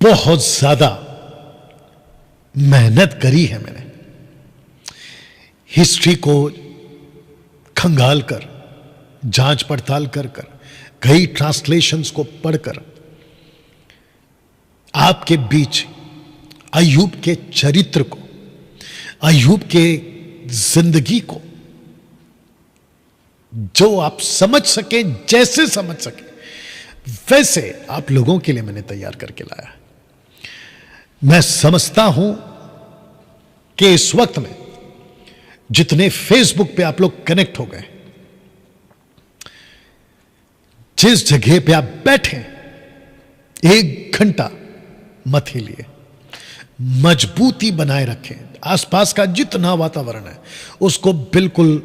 बहुत ज्यादा मेहनत करी है मैंने, हिस्ट्री को खंगाल कर, जांच पड़ताल कर कर, कई ट्रांसलेशंस को पढ़कर आपके बीच अय्यूब के चरित्र को, अय्यूब के जिंदगी को जो आप समझ सके, जैसे समझ सके वैसे आप लोगों के लिए मैंने तैयार करके लाया। मैं समझता हूं कि इस वक्त में जितने फेसबुक पे आप लोग कनेक्ट हो गए, जिस जगह पे आप बैठे 1 घंटा मत हिलिए, मजबूती बनाए रखें। आसपास का जितना वातावरण है उसको बिल्कुल,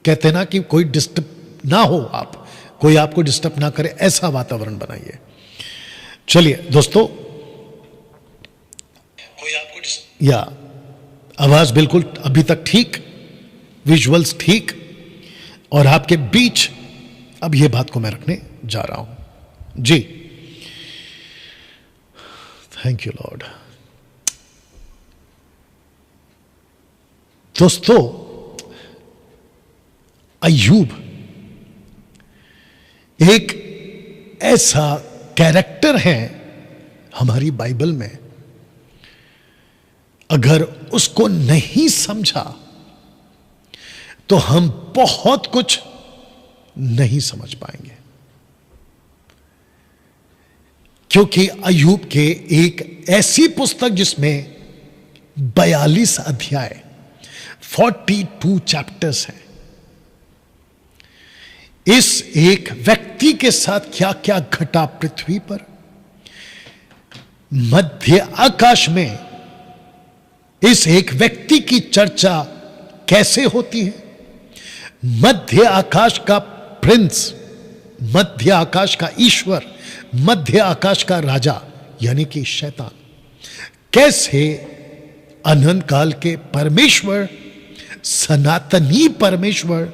कहते ना कि कोई डिस्टर्ब ना हो, आप कोई आपको डिस्टर्ब ना करे, ऐसा वातावरण बनाइए। चलिए दोस्तों, कोई आपको या आवाज बिल्कुल अभी तक ठीक, विजुअल्स ठीक, और आपके बीच अब यह बात को मैं रखने जा रहा हूं जी। Thank you Lord. दोस्तों, अय्यूब एक ऐसा कैरेक्टर है हमारी बाइबल में, अगर उसको नहीं समझा तो हम बहुत कुछ नहीं समझ पाएंगे। क्योंकि अय्यूब के एक ऐसी पुस्तक जिसमें 42 अध्याय, 42 चैप्टर्स हैं। इस एक व्यक्ति के साथ क्या क्या घटा पृथ्वी पर, मध्य आकाश में इस एक व्यक्ति की चर्चा कैसे होती है, मध्य आकाश का प्रिंस, मध्य आकाश का ईश्वर, मध्य आकाश का राजा यानी कि शैतान कैसे अनंत काल के परमेश्वर, सनातनी परमेश्वर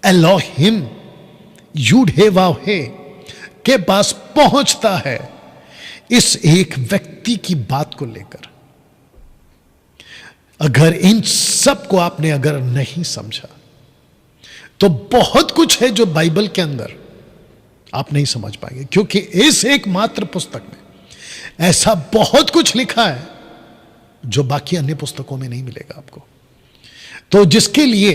एलोहिम यूडे वाहे के पास पहुंचता है इस एक व्यक्ति की बात को लेकर। अगर इन सब को आपने अगर नहीं समझा तो बहुत कुछ है जो बाइबल के अंदर आप नहीं समझ पाएंगे, क्योंकि इस एकमात्र पुस्तक में ऐसा बहुत कुछ लिखा है जो बाकी अन्य पुस्तकों में नहीं मिलेगा आपको। तो जिसके लिए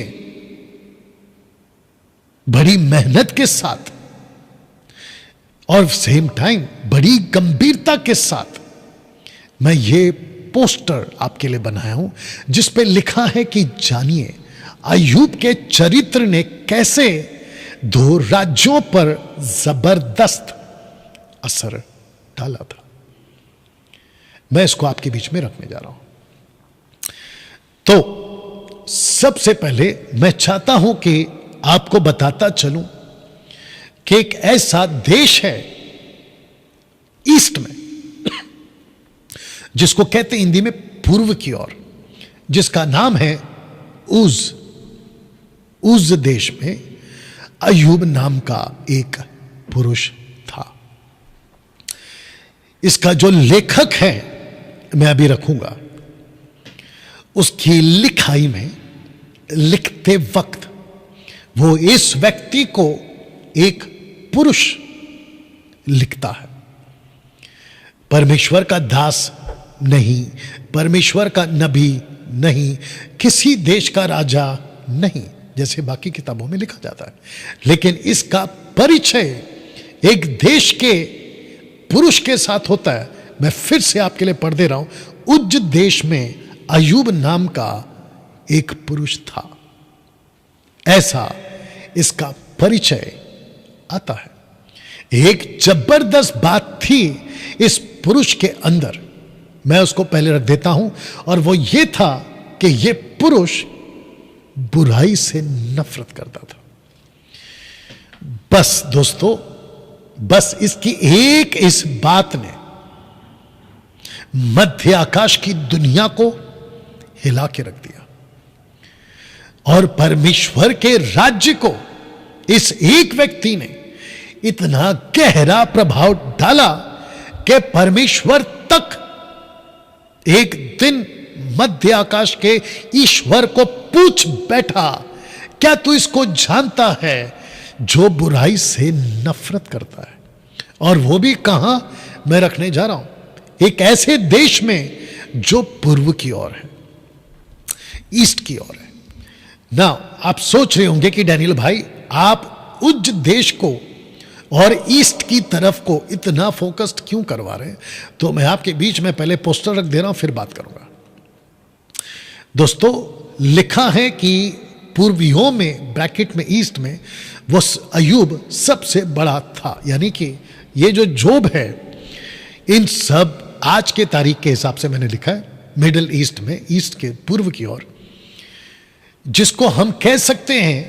बड़ी मेहनत के साथ और सेम टाइम बड़ी गंभीरता के साथ मैं ये पोस्टर आपके लिए बनाया हूं, जिस पे लिखा है कि जानिए अय्यूब के चरित्र ने कैसे 2 राज्यों पर जबरदस्त असर डाला था। मैं इसको आपके बीच में रखने जा रहा हूं। तो सबसे पहले मैं चाहता हूं कि आपको बताता चलूं कि एक ऐसा देश है ईस्ट में जिसको कहते हैं हिंदी में पूर्व की ओर, जिसका नाम है उज। उज देश में अय्यूब नाम का एक पुरुष था। इसका जो लेखक है मैं अभी रखूंगा, उसकी लिखाई में लिखते वक्त वो इस व्यक्ति को एक पुरुष लिखता है, परमेश्वर का दास नहीं, परमेश्वर का नबी नहीं, किसी देश का राजा नहीं, जैसे बाकी किताबों में लिखा जाता है। लेकिन इसका परिचय एक देश के पुरुष के साथ होता है। मैं फिर से आपके लिए पढ़ दे रहा हूं। उज देश में अय्यूब नाम का एक पुरुष था, ऐसा इसका परिचय आता है। एक जबरदस्त बात थी इस पुरुष के अंदर, मैं उसको पहले रख देता हूं, और वो ये था कि ये पुरुष बुराई से नफरत करता था। बस दोस्तों, बस इसकी एक इस बात ने मध्य आकाश की दुनिया को हिला के रख दिया और परमेश्वर के राज्य को इस एक व्यक्ति ने इतना गहरा प्रभाव डाला कि परमेश्वर तक एक दिन मध्य आकाश के ईश्वर को पूछ बैठा, क्या तू इसको जानता है जो बुराई से नफरत करता है? और वो भी कहां मैं रखने जा रहा हूं, एक ऐसे देश में जो पूर्व की ओर है, ईस्ट की ओर है ना। आप सोच रहे होंगे कि डैनियल भाई आप उस देश को और ईस्ट की तरफ को इतना फोकस्ड क्यों करवा रहे हैं? तो मैं आपके बीच में पहले पोस्टर रख दे रहा हूं, फिर बात करूंगा। दोस्तों, लिखा है कि पूर्वियों में, ब्रैकेट में, ईस्ट में, वो अय्यूब सबसे बड़ा था। यानी कि ये जो जोब है, इन सब आज के तारीख के हिसाब से मैंने लिखा है, मिडिल ईस्ट में, ईस्ट के पूर्व की ओर, जिसको हम कह सकते हैं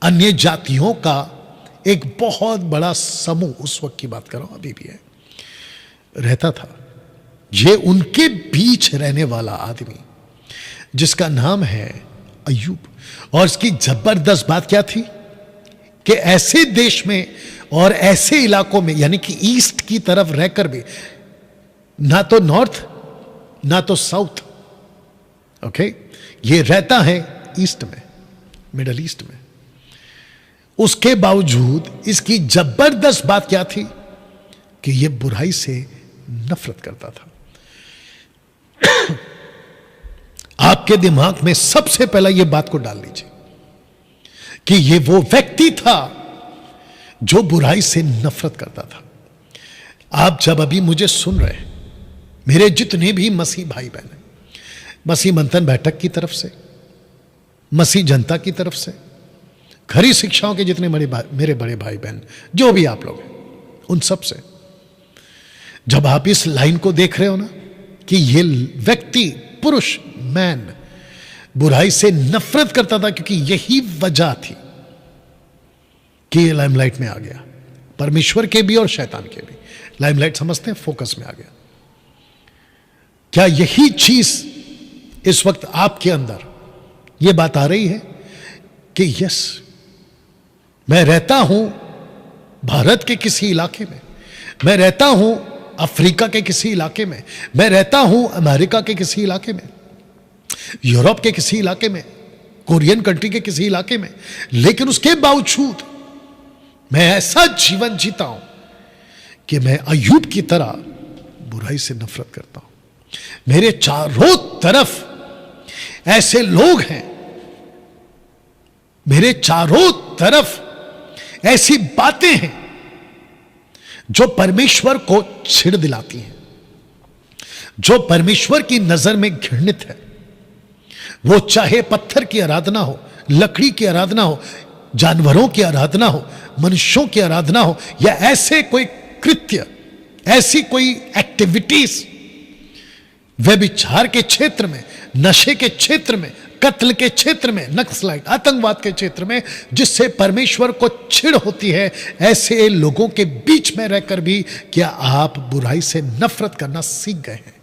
अन्य जातियों का एक बहुत बड़ा समूह, उस वक्त की बात कर रहा हूं, अभी भी है, रहता था। ये उनके बीच रहने वाला आदमी जिसका नाम है अय्यूब। और इसकी जबरदस्त बात क्या थी कि ऐसे देश में और ऐसे इलाकों में, यानी कि ईस्ट की तरफ रहकर भी, ना तो नॉर्थ ना तो साउथ, ओके, ये रहता है ईस्ट में, मिडल ईस्ट में। उसके बावजूद इसकी जबरदस्त बात क्या थी कि यह बुराई से नफरत करता था। आपके दिमाग में सबसे पहला यह बात को डाल लीजिए कि यह वो व्यक्ति था जो बुराई से नफरत करता था। आप जब अभी मुझे सुन रहे हैं, मेरे जितने भी मसीह भाई बहन हैं, मसीह मंथन बैठक की तरफ से, मसीह जनता की तरफ से, खरी शिक्षाओं के जितने मेरे बड़े भाई बहन, जो भी आप लोग हैं, उन सब से, जब आप इस लाइन को देख रहे हो ना कि ये व्यक्ति, पुरुष, मैन, बुराई से नफरत करता था, क्योंकि यही वजह थी कि ये लाइमलाइट में आ गया, परमेश्वर के भी और शैतान के भी। लाइमलाइट समझते हैं, फोकस में आ गया। क्या यही चीज इस वक्त आपके अंदर यह बात आ रही है कि यस, मैं रहता हूं भारत के किसी इलाके में, मैं रहता हूं अफ्रीका के किसी इलाके में, मैं रहता हूं अमेरिका के किसी इलाके में, यूरोप के किसी इलाके में, कोरियन कंट्री के किसी इलाके में, लेकिन उसके बावजूद मैं ऐसा जीवन जीता हूं कि मैं अय्यूब की तरह बुराई से नफरत करता हूं। मेरे चारों तरफ ऐसे लोग हैं, मेरे चारों तरफ ऐसी बातें हैं जो परमेश्वर को छिड़ दिलाती हैं, जो परमेश्वर की नजर में घृणित है। वो चाहे पत्थर की आराधना हो, लकड़ी की आराधना हो, जानवरों की आराधना हो, मनुष्यों की आराधना हो, या ऐसे कोई कृत्य, ऐसी कोई एक्टिविटीज व्यभिचार के क्षेत्र में, नशे के क्षेत्र में, कत्ल के क्षेत्र में, नक्सलाइट, आतंकवाद के क्षेत्र में, जिससे परमेश्वर को चिढ़ होती है, ऐसे लोगों के बीच में रहकर भी क्या आप बुराई से नफरत करना सीख गए हैं?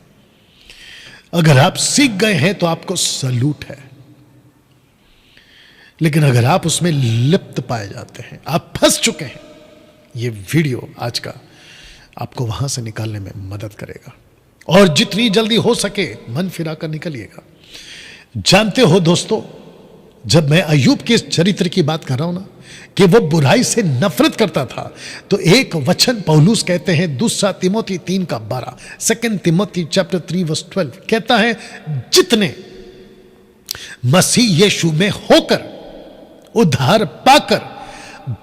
अगर आप सीख गए हैं तो आपको सलूट है। लेकिन अगर आप उसमें लिप्त पाए जाते हैं, आप फंस चुके हैं, ये वीडियो आज का आपको वहां से निकालने में मदद करेगा। और जितनी जल्दी हो सके मन फिरा कर निकलिएगा। जानते हो दोस्तों, जब मैं अय्यूब के चरित्र की बात कर रहा हूं ना कि वो बुराई से नफरत करता था, तो एक वचन पौलुस कहते हैं, दूसरा तिमोथी 3:12, 2 तिमोथी चैप्टर 3:12 कहता है, जितने मसीह यीशु में होकर, उद्धार पाकर,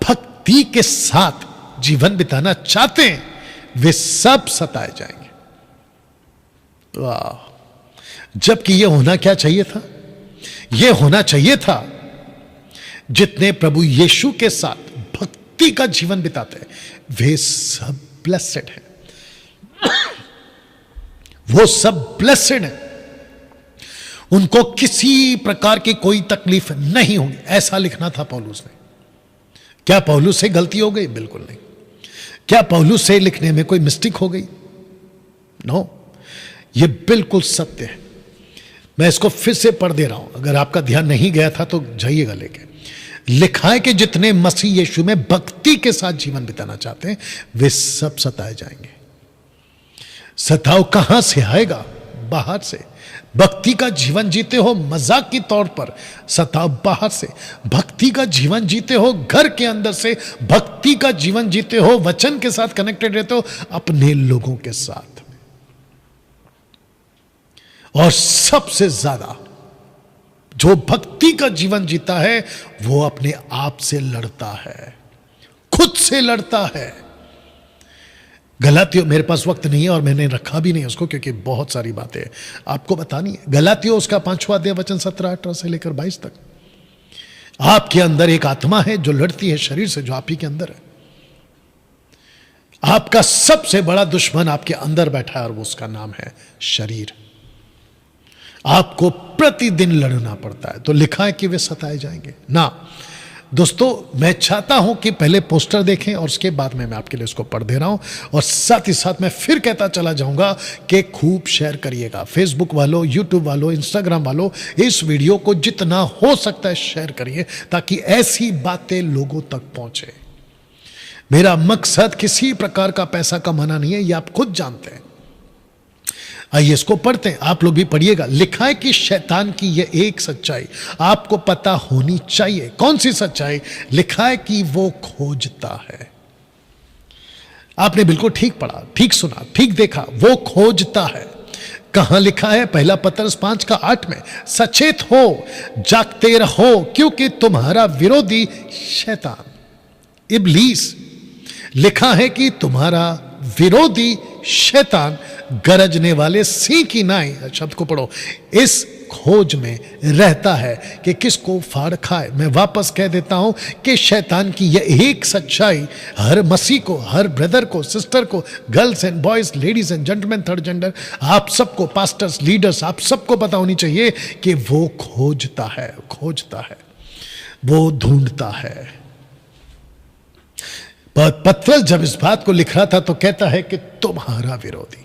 भक्ति के साथ जीवन बिताना चाहते हैं, वे सब सताए जाएंगे। वाह! जबकि यह होना क्या चाहिए था? यह होना चाहिए था जितने प्रभु यीशु के साथ भक्ति का जीवन बिताते हैं, वे सब ब्लेसेड हैं। वो सब ब्लेसेड हैं, उनको किसी प्रकार की कोई तकलीफ नहीं होगी। ऐसा लिखना था पौलुस ने। क्या पौलुस से गलती हो गई? बिल्कुल नहीं। क्या पौलुस से लिखने में कोई मिस्टेक हो गई? नो, ये बिल्कुल सत्य है। मैं इसको फिर से पढ़ दे रहा हूं, अगर आपका ध्यान नहीं गया था तो जाइएगा लेके। लिखा है कि जितने मसीह यीशु में भक्ति के साथ जीवन बिताना चाहते हैं वे सब सताए जाएंगे। सताव कहां से आएगा? बाहर से। भक्ति का जीवन जीते हो मजाक के तौर पर, सताव बाहर से। भक्ति का जीवन जीते हो घर के अंदर से, भक्ति का जीवन जीते हो वचन के साथ कनेक्टेड रहते हो अपने लोगों के साथ। और सबसे ज्यादा जो भक्ति का जीवन जीता है वो अपने आप से लड़ता है, खुद से लड़ता है। गलातियों, मेरे पास वक्त नहीं है और मैंने रखा भी नहीं उसको क्योंकि बहुत सारी बातें आपको बतानी है। गलातियों उसका 5वां अध्याय वचन 17-18 से लेकर 22 तक। आपके अंदर एक आत्मा है जो लड़ती है शरीर से, जो आप ही के अंदर है। आपका सबसे बड़ा दुश्मन आपके अंदर बैठा है और वो उसका नाम है शरीर। आपको प्रतिदिन लड़ना पड़ता है। तो लिखा है कि वे सताए जाएंगे ना। दोस्तों मैं चाहता हूं कि पहले पोस्टर देखें और उसके बाद में मैं आपके लिए उसको पढ़ दे रहा हूं, और साथ ही साथ मैं फिर कहता चला जाऊंगा कि खूब शेयर करिएगा। फेसबुक वालों, यूट्यूब वालों, इंस्टाग्राम वालों, इस वीडियो को जितना हो सकता है शेयर करिए ताकि ऐसी बातें लोगों तक पहुंचे। मेरा मकसद किसी प्रकार का पैसा कमाना नहीं है, ये आप खुद जानते हैं। आइए इसको पढ़ते हैं, आप लोग भी पढ़िएगा। लिखा है कि शैतान की यह एक सच्चाई आपको पता होनी चाहिए। कौन सी सच्चाई? लिखा है कि वो खोजता है। आपने बिल्कुल ठीक पढ़ा, ठीक सुना, ठीक देखा, वो खोजता है। कहां लिखा है? पहला पत्रस 5:8 में, सचेत हो, जागते रहो, क्योंकि तुम्हारा विरोधी शैतान इब्लीस, लिखा है कि तुम्हारा विरोधी शैतान गरजने वाले सिंह की नाई, शब्द को पढ़ो, इस खोज में रहता है कि किसको फाड़ खाए। मैं वापस कह देता हूं कि शैतान की यह एक सच्चाई हर मसीह को, हर ब्रदर को, सिस्टर को, girls and boys, ladies and gentleman, third gender, आप सबको, पास्टर्स, लीडर्स, आप सबको पता होनी चाहिए कि वो खोजता है, खोजता है, वो ढूंढता है। पत्रस जब इस बात को लिख रहा था तो कहता है कि तुम्हारा विरोधी,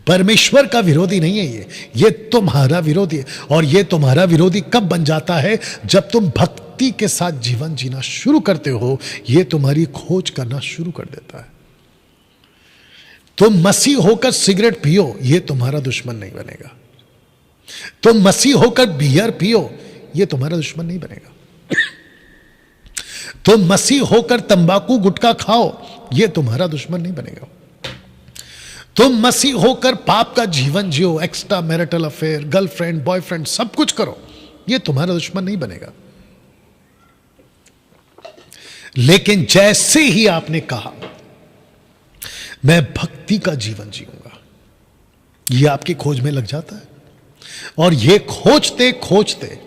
परमेश्वर का विरोधी नहीं है ये तुम्हारा विरोधी है। और ये तुम्हारा विरोधी कब बन जाता है? जब तुम भक्ति के साथ जीवन जीना शुरू करते हो, ये तुम्हारी खोज करना शुरू कर देता है। तुम मसीह होकर सिगरेट पियो, ये तुम्हारा दुश्मन नहीं बनेगा। तुम मसीह होकर बियर पियो, ये तुम्हारा दुश्मन नहीं बनेगा। तुम मसीह होकर तंबाकू गुटखा खाओ, यह तुम्हारा दुश्मन नहीं बनेगा। तुम मसीह होकर पाप का जीवन जियो, extra marital affair, girlfriend, boyfriend, सब कुछ करो, यह तुम्हारा दुश्मन नहीं बनेगा। लेकिन जैसे ही आपने कहा मैं भक्ति का जीवन जीऊंगा, यह आपकी खोज में लग जाता है। और यह खोजते खोजते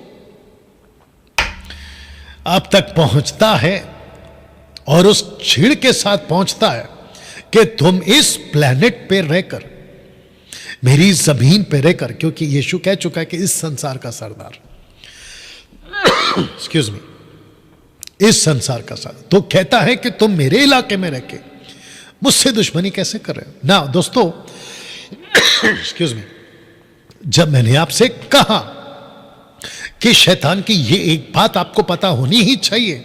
अब तक पहुंचता है और उस छीड़ के साथ पहुंचता है कि तुम इस प्लेनेट पे रहकर, मेरी जमीन पे रहकर, क्योंकि यीशु कह चुका है कि इस संसार का सरदार, एक्सक्यूज मी, इस संसार का सरदार, तो कहता है कि तुम मेरे इलाके में रह के मुझसे दुश्मनी कैसे कर रहे हो ना। दोस्तों एक्सक्यूज मी, जब मैंने आपसे कहा कि शैतान की ये एक बात आपको पता होनी ही चाहिए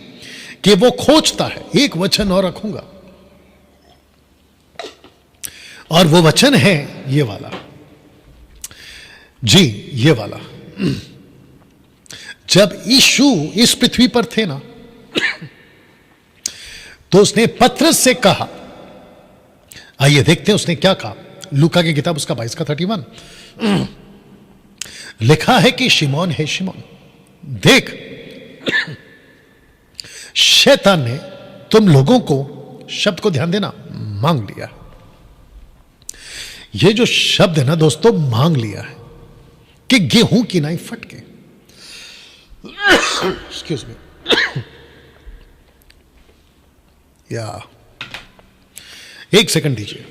कि वो खोजता है, एक वचन और रखूंगा, और वो वचन है ये वाला, जी ये वाला। जब यीशु इस पृथ्वी पर थे ना, तो उसने पत्रस से कहा, आइए देखते हैं उसने क्या कहा। लूका की किताब उसका 22:31 लिखा है कि शिमोन है शिमोन, देख शैतान ने तुम लोगों को, शब्द को ध्यान देना, मांग लिया। ये जो शब्द है ना दोस्तों, मांग लिया है, कि गेहूं की नाई फट के, एक्सक्यूज मी, या एक सेकंड दीजिए।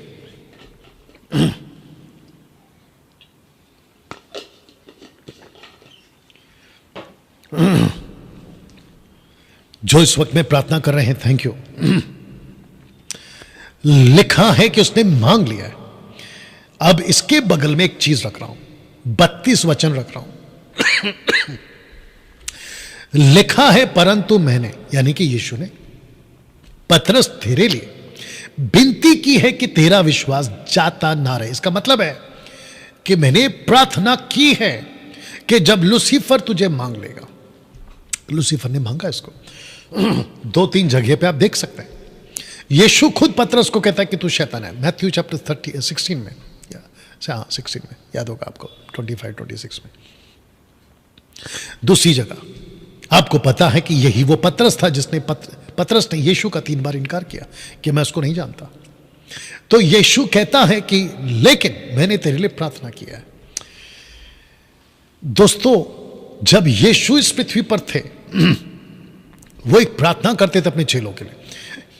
जो इस वक्त में प्रार्थना कर रहे हैं, थैंक यू। लिखा है कि उसने मांग लिया है। अब इसके बगल में एक चीज रख रहा हूं, 32 वचन रख रहा हूं। लिखा है परंतु मैंने, यानी कि यीशु ने पतरस तेरे लिए विनती की है कि तेरा विश्वास जाता ना रहे। इसका मतलब है कि मैंने प्रार्थना की है कि जब लूसीफर तुझे मांग लेगा, लूसीफर ने मांगा इसको 2-3 जगह पे आप देख सकते हैं। यीशु खुद पतरस को कहता है कि तू शैतान है, मैथ्यू चैप्टर 16 में, हाँ 16 में, याद होगा आपको, 25-26 में। दूसरी जगह आपको पता है कि यही वो पतरस था जिसने पतरस ने यीशु का 3 बार इनकार किया कि मैं उसको नहीं जानता। तो यीशु कहता है कि लेकिन मैंने तेरे लिए प्रार्थना किया है। दोस्तों, जब यीशु इस पृथ्वी पर थे वो एक प्रार्थना करते थे अपने चेलों के लिए,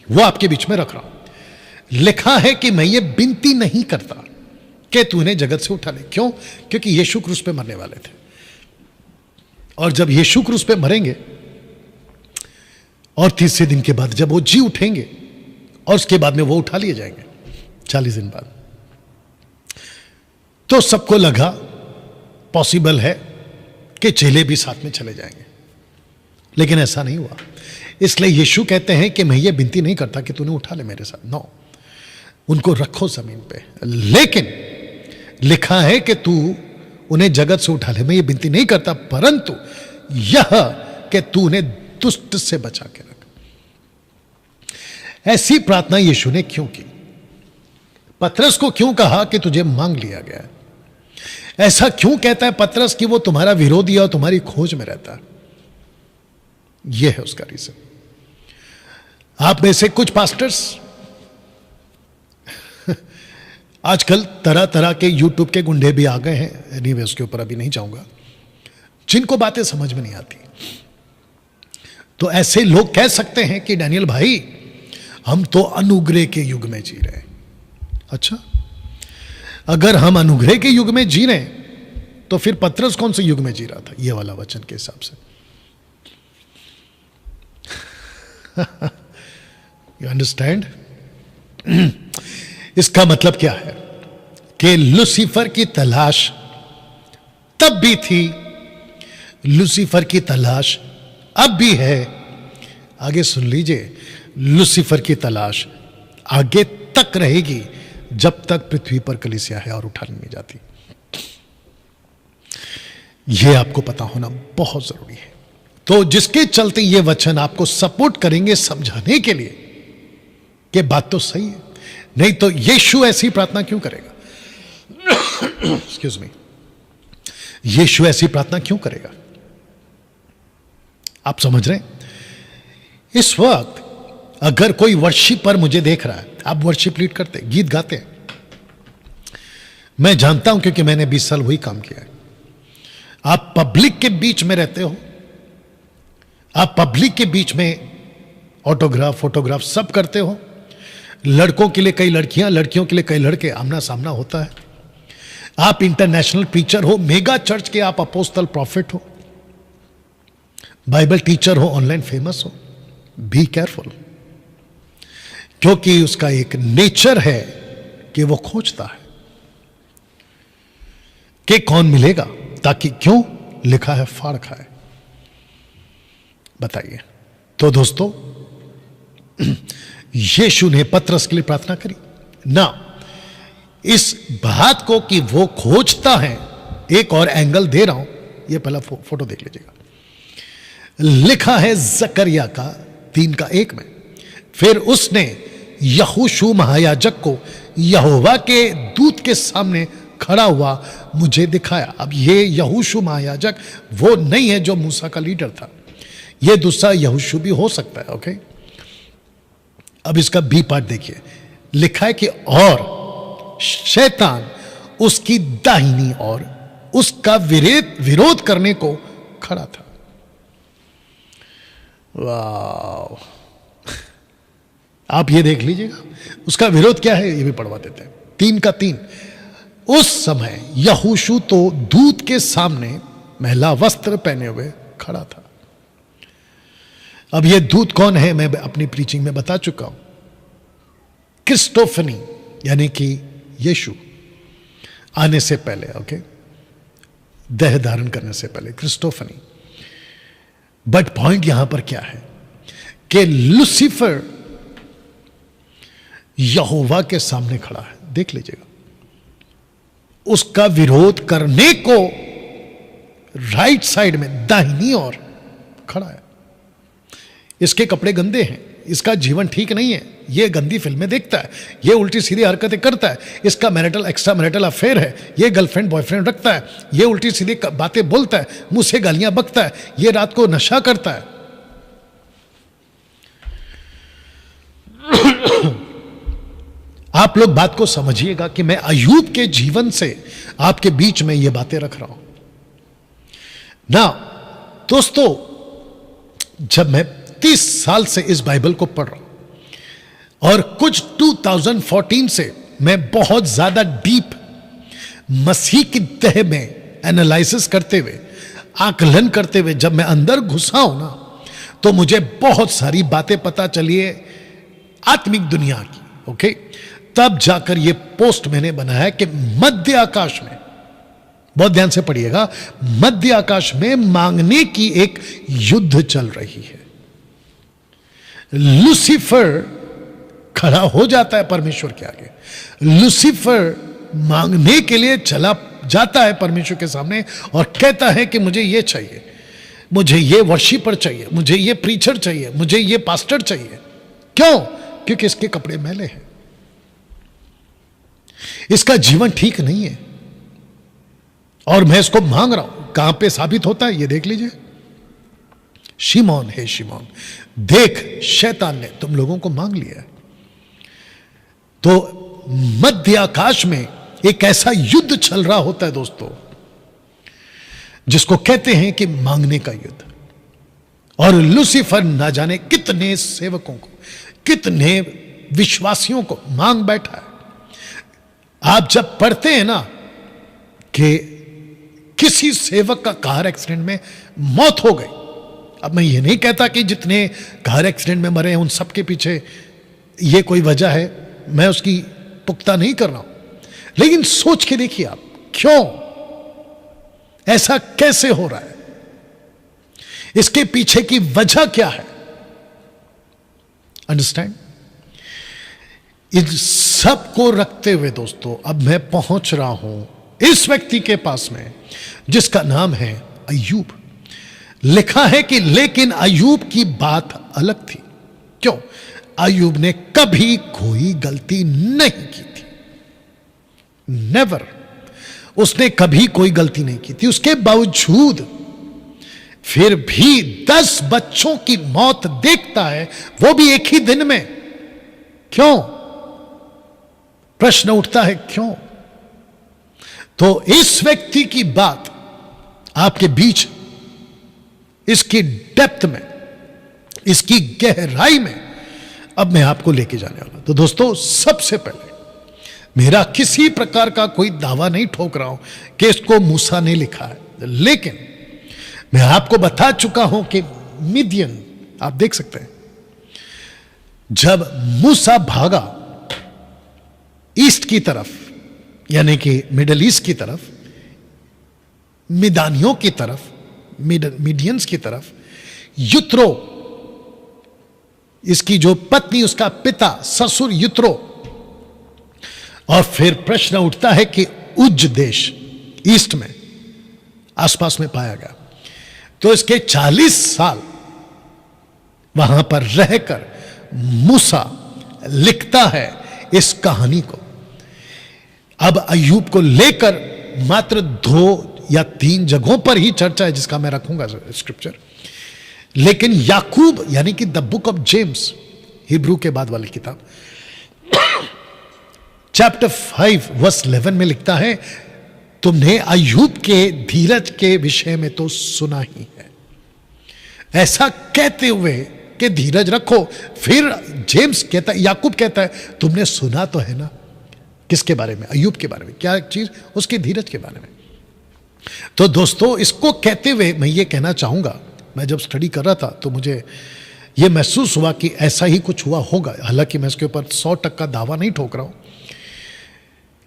वो आपके बीच में रख रहा हूं। लिखा है कि मैं ये विनती नहीं करता कि तू इन्हें जगत से उठा ले। क्यों? क्योंकि यीशु क्रूस पे मरने वाले थे, और जब यीशु क्रूस पे मरेंगे और तीसरे दिन के बाद जब वो जी उठेंगे और उसके बाद में वो उठा लिए जाएंगे 40 दिन बाद, तो सबको लगा पॉसिबल है कि चेले भी साथ में चले जाएंगे, लेकिन ऐसा नहीं हुआ। इसलिए यीशु कहते हैं कि मैं ये विनती नहीं करता कि तूने उठा ले मेरे साथ, नो, उनको रखो जमीन पे, लेकिन लिखा है कि तू उन्हें जगत से उठा ले। मैं ये विनती नहीं करता, परंतु यह कि तू उन्हें दुष्ट से बचा के रख। ऐसी प्रार्थना यीशु ने क्यों की? पतरस को क्यों कहा कि तुझे मांग लिया गया है? ऐसा क्यों कहता है पतरस कि वो तुम्हारा विरोधी और तुम्हारी खोज में रहता है? यह है उसका रीजन। आप में से कुछ पास्टर्स आजकल तरह तरह के यूट्यूब के गुंडे भी आ गए हैं, एनीवे उसके ऊपर अभी नहीं जाऊंगा, जिनको बातें समझ में नहीं आती। तो ऐसे लोग कह सकते हैं कि डैनियल भाई हम तो अनुग्रह के युग में जी रहे हैं। अच्छा, अगर हम अनुग्रह के युग में जी रहे हैं तो फिर पतरस कौन से युग में जी रहा था? ये वाला वचन के हिसाब से। You understand? इसका मतलब क्या है कि लूसीफर की तलाश तब भी थी, लूसीफर की तलाश अब भी है। आगे सुन लीजिए, लूसीफर की तलाश आगे तक रहेगी जब तक पृथ्वी पर कलीसिया है और उठा नहीं जाती। यह आपको पता होना बहुत जरूरी है। तो जिसके चलते ये वचन आपको सपोर्ट करेंगे समझाने के लिए कि बात तो सही है, नहीं तो यीशु ऐसी प्रार्थना क्यों करेगा? एक्सक्यूज मी, यीशु ऐसी प्रार्थना क्यों करेगा? आप समझ रहे हैं? इस वक्त अगर कोई वर्शिप पर मुझे देख रहा है, आप वर्शिप लीड करते, गीत गाते हैं, मैं जानता हूं क्योंकि मैंने 20 साल वही काम किया है। आप पब्लिक के बीच में रहते हो, आप पब्लिक के बीच में ऑटोग्राफ फोटोग्राफ सब करते हो। लड़कों के लिए कई लड़कियां, लड़कियों के लिए कई लड़के, आमना सामना होता है। आप इंटरनेशनल प्रीचर हो, मेगा चर्च के आप अपोस्टल प्रॉफिट हो, बाइबल टीचर हो, ऑनलाइन फेमस हो। बी केयरफुल, क्योंकि उसका एक नेचर है कि वो खोजता है कि कौन मिलेगा, ताकि क्यों लिखा है फाड़ खाए। बताइए। तो दोस्तों, यीशु ने पतरस के लिए प्रार्थना करी ना, इस बात को कि वो खोजता है, एक और एंगल दे रहा हूं, ये पहला फोटो देख लीजिएगा। लिखा है जकरिया का 3:1 में, फिर उसने यहोशू महायाजक को यहोवा के दूत के सामने खड़ा हुआ मुझे दिखाया। अब ये यहोशू महायाजक वो नहीं है जो मूसा का लीडर था, ये दूसरा यहोशू भी हो सकता है। ओके, अब इसका बी पार्ट देखिए। लिखा है कि और शैतान उसकी दाहिनी ओर उसका विरोध करने को खड़ा था। वाह, आप ये देख लीजिएगा, उसका विरोध क्या है ये भी पढ़वा देते हैं। 3:3, उस समय यहोशू तो दूत के सामने महिला वस्त्र पहने हुए खड़ा था। अब ये दूत कौन है मैं अपनी प्रीचिंग में बता चुका हूं। क्रिस्टोफनी, यानी कि यीशु आने से पहले, ओके, देह धारण करने से पहले क्रिस्टोफनी, बट पॉइंट यहां पर क्या है कि लूसीफर यहोवा के सामने खड़ा है, देख लीजिएगा, उसका विरोध करने को राइट साइड में दाहिनी ओर खड़ा है। इसके कपड़े गंदे हैं, इसका जीवन ठीक नहीं है, ये गंदी फिल्में देखता है, ये उल्टी सीधी हरकतें करता है, इसका मैरिटल एक्स्ट्रा मैरिटल अफेयर है, ये गर्लफ्रेंड बॉयफ्रेंड रखता है, ये उल्टी सीधी बातें बोलता है, मुंह से गालियां बकता है, ये रात को नशा करता है। आप लोग बात को समझिएगा कि मैं अय्यूब के जीवन से आपके बीच में ये बातें रख रहा हूं ना। दोस्तों, जब मैं 30 साल से इस बाइबल को पढ़ रहा हूं और कुछ 2014 से मैं बहुत ज्यादा डीप मसीह की तह में एनालिसिस करते हुए, आकलन करते हुए जब मैं अंदर घुसा हूं ना, तो मुझे बहुत सारी बातें पता चली है आत्मिक दुनिया की। ओके, तब जाकर यह पोस्ट मैंने बनाया कि मध्य आकाश में, बहुत ध्यान से पढ़िएगा, मध्य आकाश में मांगने की एक युद्ध चल रही है। लूसीफर खड़ा हो जाता है परमेश्वर के आगे, लूसीफर मांगने के लिए चला जाता है परमेश्वर के सामने और कहता है कि मुझे ये चाहिए, मुझे ये वर्शिपर चाहिए, मुझे ये प्रीचर चाहिए, मुझे ये पास्टर चाहिए। क्यों? क्योंकि इसके कपड़े मैले हैं, इसका जीवन ठीक नहीं है और मैं इसको मांग रहा हूं। कहां पे साबित होता है ये देख लीजिए। शिमोन, हे शिमोन, देख शैतान ने तुम लोगों को मांग लिया है। तो मध्य आकाश में एक ऐसा युद्ध चल रहा होता है दोस्तों, जिसको कहते हैं कि मांगने का युद्ध। और लूसीफर ना जाने कितने सेवकों को, कितने विश्वासियों को मांग बैठा है। आप जब पढ़ते हैं ना कि किसी सेवक का कार एक्सीडेंट में मौत हो गई, अब मैं ये नहीं कहता कि जितने कार एक्सीडेंट में मरे हैं उन सब के पीछे ये कोई वजह है, मैं उसकी पुख्ता नहीं कर रहा हूं, लेकिन सोच के देखिए आप, क्यों ऐसा कैसे हो रहा है, इसके पीछे की वजह क्या है। अंडरस्टैंड? इन सब को रखते हुए दोस्तों, अब मैं पहुंच रहा हूं इस व्यक्ति के पास में जिसका नाम है अय्यूब। लिखा है कि लेकिन अय्यूब की बात अलग थी। क्यों? अय्यूब ने कभी कोई गलती नहीं की थी, नेवर। उसने कभी कोई गलती नहीं की थी, उसके बावजूद फिर भी 10 बच्चों की मौत देखता है, वो भी एक ही दिन में। क्यों? प्रश्न उठता है क्यों? तो इस व्यक्ति की बात आपके बीच, इसकी डेप्थ में, इसकी गहराई में अब मैं आपको लेके जाने वाला। तो दोस्तों, सबसे पहले मेरा किसी प्रकार का कोई दावा नहीं ठोक रहा हूं कि इसको मूसा ने लिखा है, लेकिन मैं आपको बता चुका हूं कि मिडियन, आप देख सकते हैं, जब मूसा भागा ईस्ट की तरफ, यानी कि मिडल ईस्ट की तरफ, मिदानियों की तरफ, मीडियंस की तरफ, युत्रो, इसकी जो पत्नी, उसका पिता, ससुर युत्रो, और फिर प्रश्न उठता है कि उज देश ईस्ट में आसपास में पाया गया, तो इसके 40 साल वहां पर रहकर मूसा लिखता है इस कहानी को। अब अय्यूब को लेकर मात्र 2 या 3 जगहों पर ही चर्चा है, जिसका मैं रखूंगा स्क्रिप्चर, लेकिन याकूब यानी कि the book of James, Hebrew के बाद वाली किताब, चैप्टर 5 वर्स 11 में लिखता है, तुमने अय्यूब के धीरज के विषय में तो सुना ही है। ऐसा कहते हुए कि धीरज रखो, फिर जेम्स कहता है, याकूब कहता है, तुमने सुना तो है ना। किसके बारे में? अय्यूब के बारे में। क्या चीज? उसके धीरज के बारे में। तो दोस्तों, इसको कहते हुए मैं ये कहना चाहूंगा, मैं जब स्टडी कर रहा था तो मुझे ये महसूस हुआ कि ऐसा ही कुछ हुआ होगा। हालांकि मैं इसके ऊपर 100% दावा नहीं ठोक रहा हूं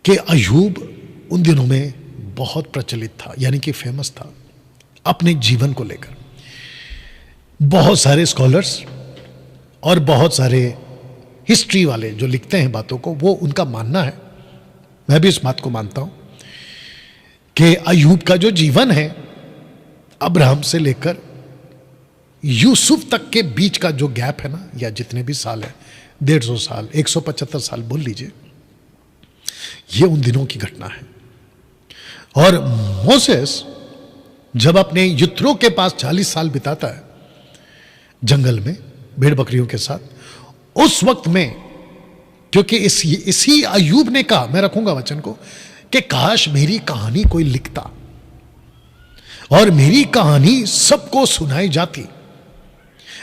कि अय्यूब उन दिनों में बहुत प्रचलित था, यानी कि फेमस था अपने जीवन को लेकर। बहुत सारे स्कॉलर्स और बहुत सारे हिस्ट्री वाले जो लिखते हैं बातों को, वो उनका मानना है, मैं भी इस बात को मानता हूं कि अय्यूब का जो जीवन है अब्राहम से लेकर यूसुफ तक के बीच का जो गैप है ना, या जितने भी साल है, 150 साल, 175 साल बोल लीजिए, ये उन दिनों की घटना है। और मोसेस जब अपने यित्रो के पास 40 साल बिताता है जंगल में भेड़ बकरियों के साथ, उस वक्त में, क्योंकि इसी अय्यूब ने कहा, मैं रखूंगा वचन को, कि काश मेरी कहानी कोई लिखता और मेरी कहानी सबको सुनाई जाती।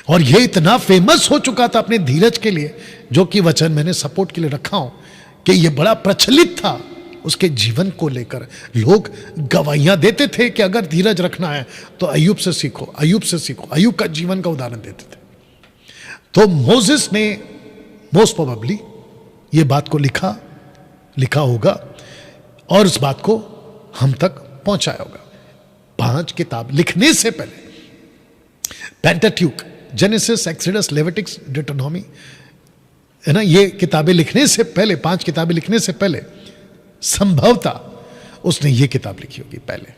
और यह इतना फेमस हो चुका था अपने धीरज के लिए, जो कि वचन मैंने सपोर्ट के लिए रखा हूं, कि यह बड़ा प्रचलित था उसके जीवन को लेकर। लोग गवाहियां देते थे कि अगर धीरज रखना है तो अय्यूब से सीखो, अय्यूब से सीखो, अय्यूब का जीवन का उदाहरण देते थे। तो मोसेस ने मोस्ट प्रोबेबली ये बात को लिखा होगा और उस बात को हम तक पहुंचाया होगा। 5 किताब लिखने से पहले, पेंटाट्यूक, जेनेसिस, एक्सोडस, लेविटिक्स, डिटरोनॉमी, है ना, ये किताबें लिखने से पहले, 5 किताबें लिखने से पहले संभवतः उसने ये किताब लिखी होगी पहले।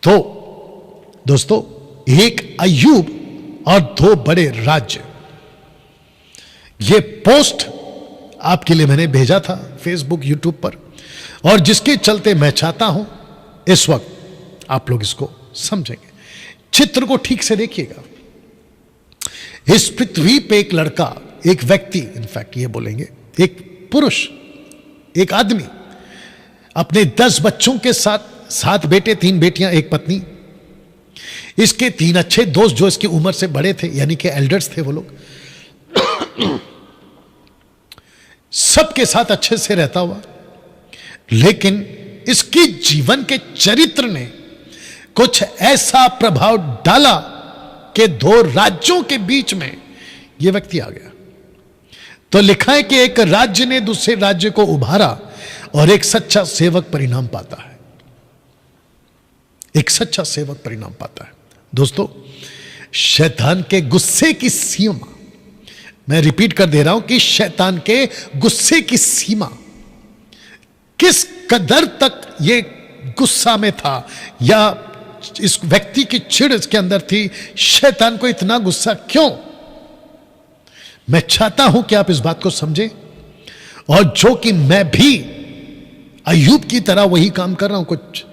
तो दोस्तों, एक अय्यूब और 2 बड़े राज्य, ये पोस्ट आपके लिए मैंने भेजा था फेसबुक, यूट्यूब पर, और जिसके चलते मैं चाहता हूं इस वक्त आप लोग इसको समझेंगे। चित्र को ठीक से देखिएगा। इस पृथ्वी पे एक लड़का, एक व्यक्ति, इनफैक्ट ये बोलेंगे एक पुरुष, एक आदमी, अपने 10 बच्चों के साथ, 7 बेटे, 3 बेटियां, 1 पत्नी, इसके 3 अच्छे दोस्त जो इसकी उम्र से बड़े थे, यानी कि एल्डर्स थे वो लोग, सबके साथ अच्छे से रहता हुआ। लेकिन इसकी जीवन के चरित्र ने कुछ ऐसा प्रभाव डाला कि 2 राज्यों के बीच में यह व्यक्ति आ गया। तो लिखा है कि एक राज्य ने दूसरे राज्य को उभारा और एक सच्चा सेवक परिणाम पाता है। एक सच्चा सेवक परिणाम पाता है। दोस्तों, शैतान के गुस्से की सीमा, मैं रिपीट कर दे रहा हूं कि शैतान के गुस्से की सीमा किस कदर तक ये गुस्सा में था, या इस व्यक्ति की चिढ़ इसके अंदर थी, शैतान को इतना गुस्सा क्यों। मैं चाहता हूं कि आप इस बात को समझें, और जो कि मैं भी अय्यूब की तरह वही काम कर रहा हूं कुछ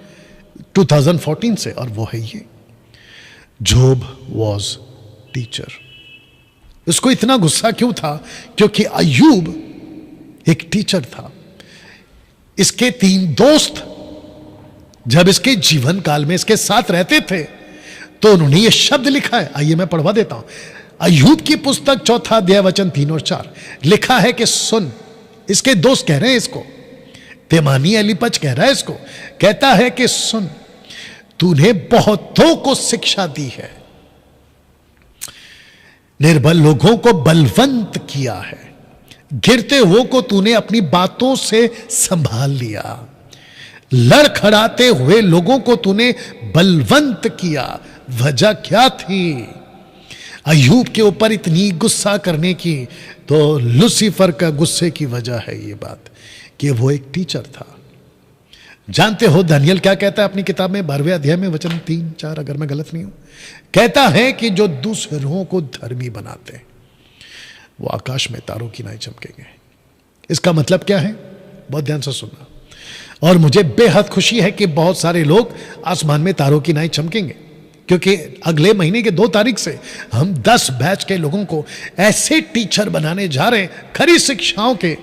2014 से, और वो है ये, जोब वॉज टीचर। उसको इतना गुस्सा क्यों था? क्योंकि अय्यूब एक टीचर था। इसके 3 दोस्त जब इसके जीवन काल में इसके साथ रहते थे, तो उन्होंने ये शब्द लिखा है, आइए मैं पढ़वा देता हूं। अय्यूब की पुस्तक 4 अध्याय वचन 3 और 4 लिखा है कि सुन, इसके दोस्त कह रहे हैं इसको, तेमानी एलीपज कह रहा है इसको, कहता है कि सुन, तूने बहुतों को शिक्षा दी है, निर्बल लोगों को बलवंत किया है, गिरते हुए को तूने अपनी बातों से संभाल लिया, लड़खड़ाते हुए लोगों को तूने बलवंत किया। वजह क्या थी अय्यूब के ऊपर इतनी गुस्सा करने की? तो लूसीफर का गुस्से की वजह है ये बात कि वो एक टीचर था। जानते हो दानियल क्या कहता है अपनी किताब में 12वें अध्याय में वचन 3-4, अगर मैं गलत नहीं हूं, कहता है कि जो दूसरों को धर्मी बनाते हैं वो आकाश में तारों की नाई चमकेंगे। इसका मतलब क्या है? बहुत ध्यान से सुनना। और मुझे बेहद खुशी है कि बहुत सारे लोग आसमान में तारों की नाई चमकेंगे, क्योंकि अगले महीने के 2 तारीख से हम 10 बैच के लोगों को ऐसे टीचर बनाने जा रहे हैं, खरी शिक्षाओं के,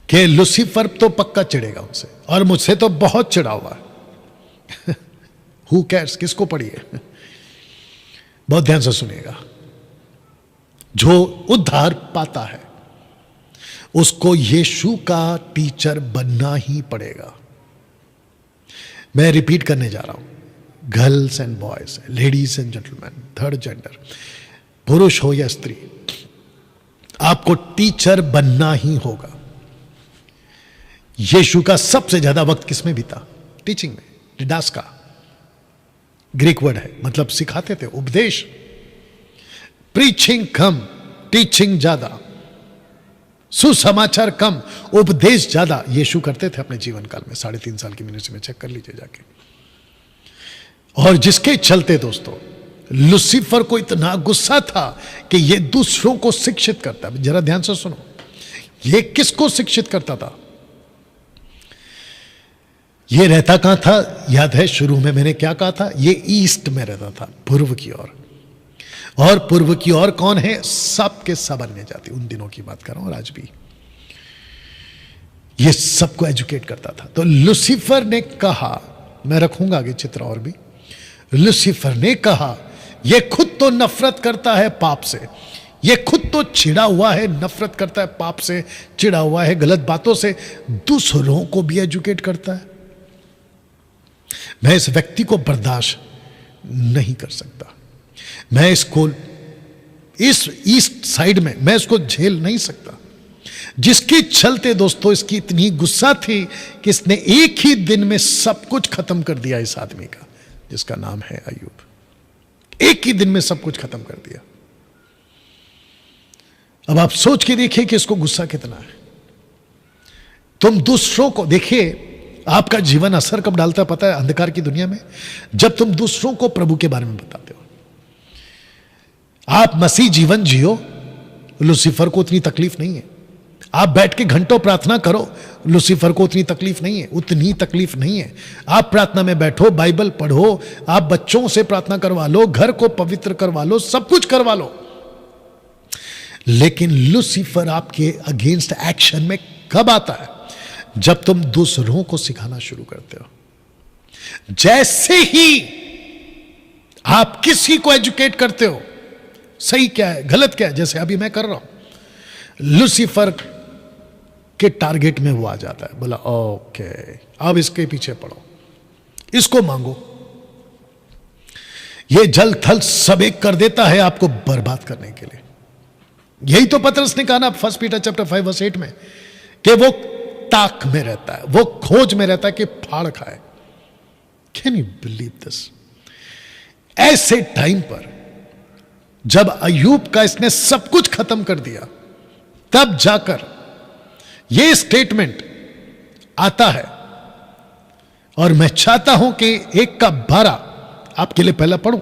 कि लूसीफर तो पक्का चिढ़ेगा उनसे, और मुझसे तो बहुत चिढ़ा हुआ है। हु कैर्स, किसको पढ़िए, बहुत ध्यान से सुनिएगा। जो उद्धार पाता है उसको यीशु का टीचर बनना ही पड़ेगा। मैं रिपीट करने जा रहा हूं, girls and boys, ladies and gentleman, third gender, पुरुष हो या स्त्री, आपको टीचर बनना ही होगा। यीशु का सबसे ज्यादा वक्त किसमें बीता? टीचिंग में, डिडास्का, ग्रीक वर्ड है, मतलब सिखाते थे, उपदेश। प्रीचिंग कम, टीचिंग ज्यादा, सुसमाचार कम, उपदेश ज्यादा। यीशु करते थे अपने जीवन काल में, 3.5 साल की मिनिस्ट्री में, चेक कर लीजिए जाके। और जिसके चलते दोस्तों लूसीफर को इतना गुस्सा था कि ये दूसरों को शिक्षित करता। जरा ध्यान से सुनो, ये किसको शिक्षित करता था? ये रहता कहां था? याद है शुरू में मैंने क्या कहा था? ये ईस्ट में रहता था, पूर्व की ओर। और पूर्व की ओर कौन है? सब के सब अन्य जाति। उन दिनों की बात कर रहा हूं, और आज भी ये सबको एजुकेट करता था। तो लूसीफर ने कहा, मैं रखूंगा आगे चित्र और भी। लूसीफर ने कहा, ये खुद तो नफरत करता है पाप से, ये खुद तो चिढ़ा हुआ है, नफरत करता है पाप से, चिढ़ा हुआ है गलत बातों से, दूसरों को भी एजुकेट करता है। मैं इस व्यक्ति को बर्दाश्त नहीं कर सकता, मैं इसको, इस ईस्ट साइड में मैं इसको झेल नहीं सकता। जिसके चलते दोस्तों इसकी इतनी गुस्सा थी कि इसने एक ही दिन में सब कुछ खत्म कर दिया इस आदमी का, जिसका नाम है अय्यूब। एक ही दिन में सब कुछ खत्म कर दिया। अब आप सोच के देखिए कि इसको गुस्सा कितना है। तुम दूसरों को देखिए, आपका जीवन असर कब डालता है पता है? अंधकार की दुनिया में, जब तुम दूसरों को प्रभु के बारे में बताते हो। आप मसीह जीवन जियो, लूसीफर को उतनी तकलीफ नहीं है। आप बैठ के घंटों प्रार्थना करो, लूसीफर को उतनी तकलीफ नहीं है, उतनी तकलीफ नहीं है। आप प्रार्थना में बैठो, बाइबल पढ़ो, आप बच्चों से प्रार्थना करवा लो, घर को पवित्र करवा लो, सब कुछ करवा लो, लेकिन लूसीफर आपके अगेंस्ट एक्शन में कब आता है? जब तुम दूसरों को सिखाना शुरू करते हो। जैसे ही आप किसी को एजुकेट करते हो, सही क्या है गलत क्या है, जैसे अभी मैं कर रहा हूं, लूसीफर के टारगेट में वो आ जाता है। बोला ओके, अब इसके पीछे पड़ो, इसको मांगो। ये जल थल सब एक कर देता है आपको बर्बाद करने के लिए। यही तो पतरस ने कहा ना 1 पीटर चैप्टर 5 वर्स 8 में, कि वो ताक में रहता है, वो खोज में रहता है कि फाड़ खाए। Can you believe this? ऐसे टाइम पर जब अय्यूब का इसने सब कुछ खत्म कर दिया, तब जाकर यह स्टेटमेंट आता है। और मैं चाहता हूं कि 1:12 आपके लिए पहला पढ़ूं।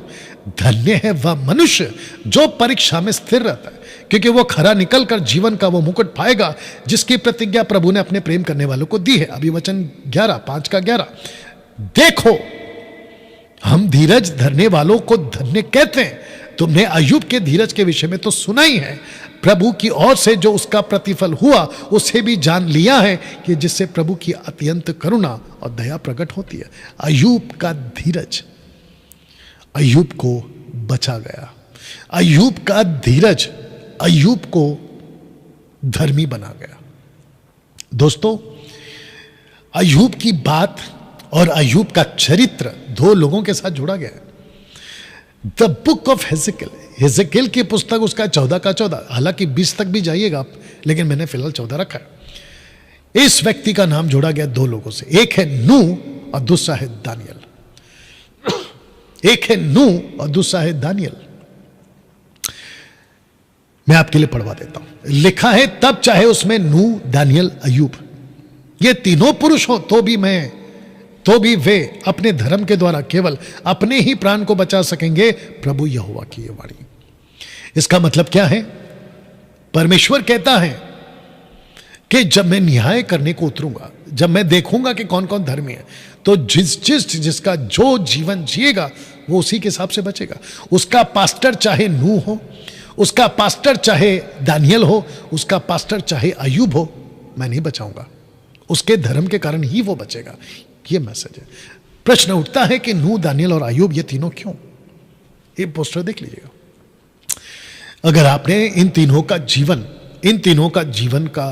धन्य है वह मनुष्य जो परीक्षा में स्थिर रहता है, क्योंकि वो खरा निकलकर जीवन का वो मुकुट पाएगा जिसकी प्रतिज्ञा प्रभु ने अपने प्रेम करने वालों को दी है। अभी वचन 5:11, देखो हम धीरज धरने वालों को धन्य कहते हैं। तुमने अय्यूब के धीरज के विषय में तो सुना ही है, प्रभु की ओर से जो उसका प्रतिफल हुआ उसे भी जान लिया है, कि जिससे प्रभु की अत्यंत करुणा और दया प्रकट होती है। अय्यूब का धीरज अय्यूब को बचा गया। अय्यूब का धीरज अय्यूब को धर्मी बना गया। दोस्तों, अय्यूब की बात और अय्यूब का चरित्र दो लोगों के साथ जोड़ा गया है। द बुक ऑफ हेजेकिएल, हेजेकिएल की पुस्तक उसका 14 का 14, हालांकि 20 तक भी जाइएगा आप, लेकिन मैंने फिलहाल 14 रखा है। इस व्यक्ति का नाम जोड़ा गया दो लोगों से, एक है नूह और दूसरा है दानियल। एक है नूह और दूसरा है दानियल। मैं आपके लिए पढ़वा देता हूं। लिखा है, तब चाहे उसमें नूह, दानियल, अय्यूब, ये तीनों पुरुष हो तो भी वे अपने धर्म के द्वारा केवल अपने ही प्राण को बचा सकेंगे, प्रभु यहोवा की ये वाणी। इसका मतलब क्या है? परमेश्वर कहता है कि जब मैं न्याय करने को उतरूंगा, जब मैं देखूंगा कि कौन कौन धर्मी है, तो जिसका जो जीवन जिएगा वो उसी के हिसाब से बचेगा। उसका पास्टर चाहे नूह हो, उसका पास्टर चाहे दानियल हो, उसका पास्टर चाहे अय्यूब हो, मैं नहीं बचाऊंगा। उसके धर्म के कारण ही वो बचेगा। ये मैसेज है। प्रश्न उठता है कि नूह, दानियल और अय्यूब ये तीनों क्यों? ये पोस्टर देख लीजिएगा। अगर आपने इन तीनों का जीवन का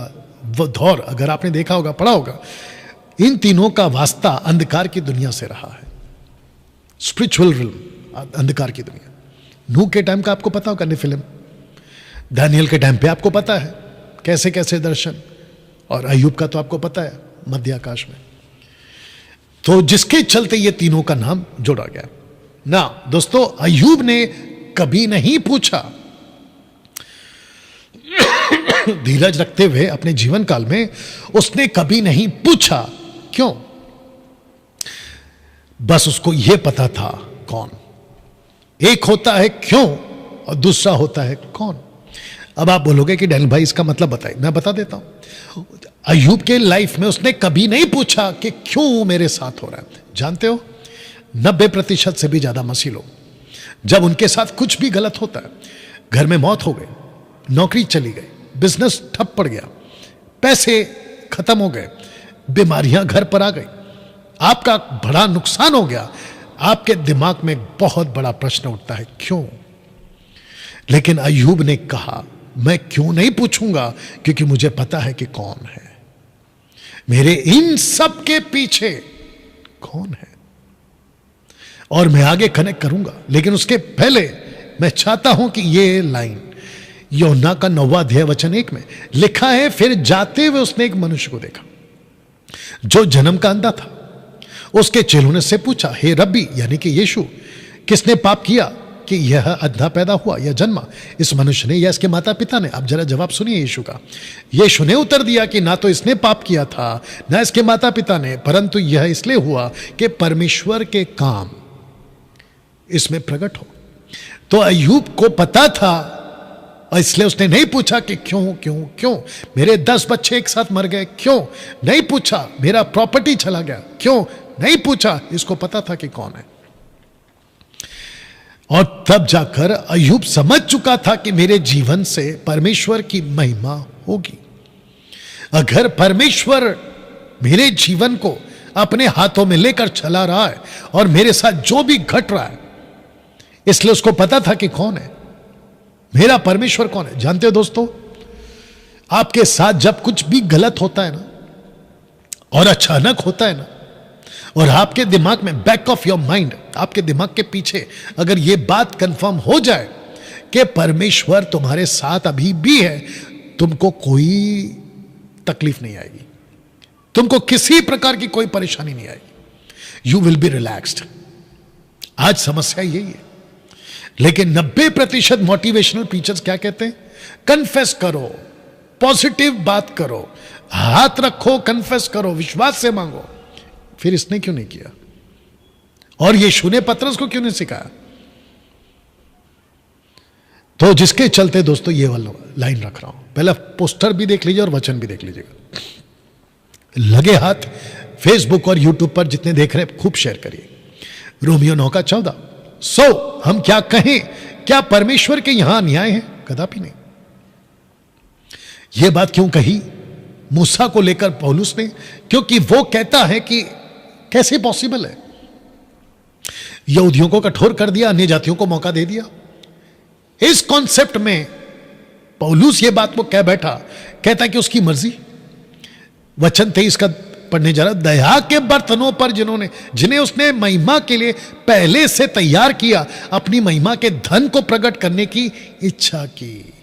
दौर अगर आपने देखा होगा, पढ़ा होगा, इन तीनों का वास्ता अंधकार की दुनिया से रहा है। स्पिरिचुअल रिल्म, अंधकार की दुनिया। नूह के टाइम का आपको पता होगा नेफिलिम, दानियल के टाइम पे आपको पता है कैसे कैसे दर्शन, और अय्यूब का तो आपको पता है मध्य आकाश में। तो जिसके चलते ये तीनों का नाम जोड़ा गया। ना दोस्तों, अय्यूब ने कभी नहीं पूछा, धीरज रखते हुए अपने जीवन काल में उसने कभी नहीं पूछा। क्यों? बस उसको यह पता था कौन। एक होता है क्यों और दूसरा होता है कौन। अब आप बोलोगे कि डैनियल भाई इसका मतलब बताइए। मैं बता देता हूं। अय्यूब के लाइफ में उसने कभी नहीं पूछा कि क्यों मेरे साथ हो रहा है। जानते हो, 90% से भी ज्यादा मसीह लोग जब उनके साथ कुछ भी गलत होता है, घर में मौत हो गई, नौकरी चली गई, बिजनेस ठप पड़ गया, पैसे खत्म हो गए, बीमारियां घर पर आ गई, आपका बड़ा नुकसान हो गया, आपके दिमाग में बहुत बड़ा प्रश्न उठता है, क्यों? लेकिन अय्यूब ने कहा, मैं क्यों नहीं पूछूंगा, क्योंकि मुझे पता है कि कौन है मेरे इन सब के पीछे, कौन है। और मैं आगे कनेक्ट करूंगा, लेकिन उसके पहले मैं चाहता हूं कि ये लाइन यूहन्ना का 9वां अध्याय वचन 1 में लिखा है, फिर जाते हुए उसने एक मनुष्य को देखा जो जन्म का अंधा था। उसके चेलों ने से पूछा, हे रब्बी, यानी कि यीशु, किसने पाप किया कि यह अंधा पैदा हुआ या जन्मा, इस मनुष्य ने या इसके माता पिता ने? अब जरा जवाब सुनिए यीशु का। यीशु ने उत्तर दिया कि ना तो इसने पाप किया था ना इसके माता पिता ने, परंतु यह इसलिए हुआ कि परमेश्वर के काम इसमें प्रकट हो। तो अय्यूब को पता था, और इसलिए उसने नहीं पूछा कि क्यों क्यों क्यों, मेरे 10 बच्चे एक साथ मर गए, क्यों नहीं पूछा, मेरा प्रॉपर्टी चला गया, क्यों नहीं पूछा। इसको पता था कि कौन है। और तब जाकर अय्यूब समझ चुका था कि मेरे जीवन से परमेश्वर की महिमा होगी। अगर परमेश्वर मेरे जीवन को अपने हाथों में लेकर चला रहा है और मेरे साथ जो भी घट रहा है, इसलिए उसको पता था कि कौन है मेरा परमेश्वर, कौन है। जानते हो दोस्तों, आपके साथ जब कुछ भी गलत होता है ना, और अचानक होता है ना, और आपके दिमाग में, बैक ऑफ योर माइंड, आपके दिमाग के पीछे अगर यह बात कंफर्म हो जाए कि परमेश्वर तुम्हारे साथ अभी भी है, तुमको कोई तकलीफ नहीं आएगी, तुमको किसी प्रकार की कोई परेशानी नहीं आएगी। You will be relaxed. आज समस्या यही है। लेकिन 90% मोटिवेशनल टीचर्स क्या कहते हैं? कन्फेस करो, पॉजिटिव बात करो, हाथ रखो, कन्फेस करो, विश्वास से मांगो। फिर इसने क्यों नहीं किया? और यीशु ने पतरस को क्यों नहीं सिखाया? तो जिसके चलते दोस्तों ये वाला लाइन रख रहा हूं। पहला पोस्टर भी देख लीजिए और वचन भी देख लीजिएगा। लगे हाथ फेसबुक और यूट्यूब पर जितने देख रहे हैं खूब शेयर करिए। रोमियो 9:14। सो हम क्या कहें? क्या परमेश्वर के यहां अन्याय है? कदापि नहीं। यह बात क्यों कही मूसा को लेकर पौलुस ने? क्योंकि वो कहता है कि कैसे पॉसिबल है, यहूदियों को कठोर कर दिया, अन्य जातियों को मौका दे दिया। इस कॉन्सेप्ट में पौलुस ये बात को कह बैठा, कहता है कि उसकी मर्जी। वचन 23 का पढ़ने जा रहा, दया के बर्तनों पर जिन्हें उसने महिमा के लिए पहले से तैयार किया, अपनी महिमा के धन को प्रकट करने की इच्छा की।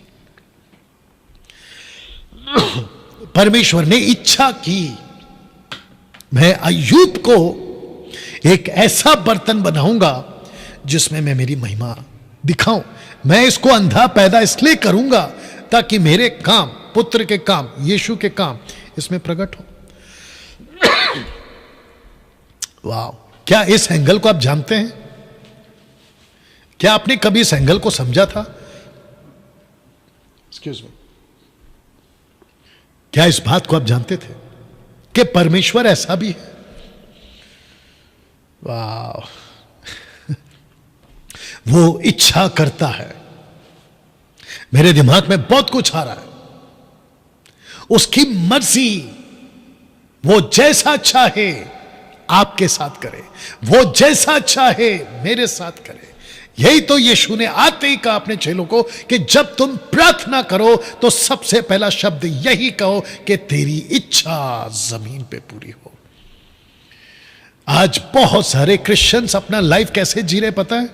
परमेश्वर ने इच्छा की, मैं अय्यूब को एक ऐसा बर्तन बनाऊंगा जिसमें मैं मेरी महिमा दिखाऊं। मैं इसको अंधा पैदा इसलिए करूंगा ताकि मेरे काम, पुत्र के काम, यीशु के काम इसमें प्रकट हो। वाह! क्या इस एंगल को आप जानते हैं? क्या आपने कभी इस एंगल को समझा था? एक्सक्यूज मी, क्या इस बात को आप जानते थे कि परमेश्वर ऐसा भी है? वाह! वो इच्छा करता है। मेरे दिमाग में बहुत कुछ आ रहा है। उसकी मर्जी, वो जैसा चाहे आपके साथ करे, वो जैसा चाहे मेरे साथ करे। यही तो यीशु ने आते ही कहा अपने चेलों को कि जब तुम प्रार्थना करो तो सबसे पहला शब्द यही कहो कि तेरी इच्छा जमीन पे पूरी हो। आज बहुत सारे क्रिश्चियंस अपना लाइफ कैसे जी रहे पता है?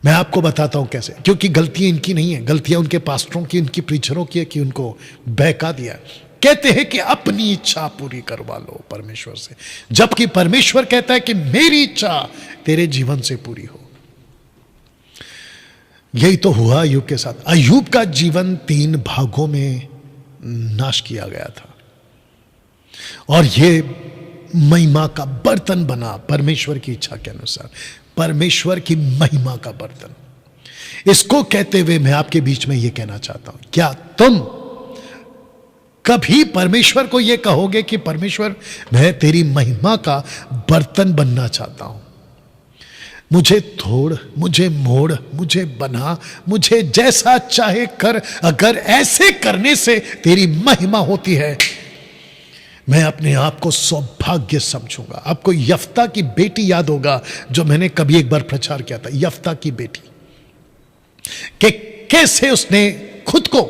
मैं आपको बताता हूं कैसे। क्योंकि गलतियां इनकी नहीं है, गलतियां उनके पास्टरों की, उनकी प्रीचरों की है कि उनको बहका दिया। कहते हैं कि अपनी इच्छा पूरी करवा लो परमेश्वर से, जबकि परमेश्वर कहता है कि मेरी इच्छा तेरे जीवन से पूरी हो। यही तो हुआ अय्यूब के साथ। अय्यूब का जीवन 3 भागों में नाश किया गया था और यह महिमा का बर्तन बना परमेश्वर की इच्छा के अनुसार, परमेश्वर की महिमा का बर्तन। इसको कहते हुए मैं आपके बीच में यह कहना चाहता हूं, क्या तुम कभी परमेश्वर को यह कहोगे कि परमेश्वर मैं तेरी महिमा का बर्तन बनना चाहता हूं, मुझे तोड़, मुझे मोड़, मुझे बना, मुझे जैसा चाहे कर, अगर ऐसे करने से तेरी महिमा होती है मैं अपने आप को सौभाग्य समझूंगा। आपको यफ्ता की बेटी याद होगा जो मैंने कभी एक बार प्रचार किया था, यफ्ता की बेटी, कि कैसे उसने खुद को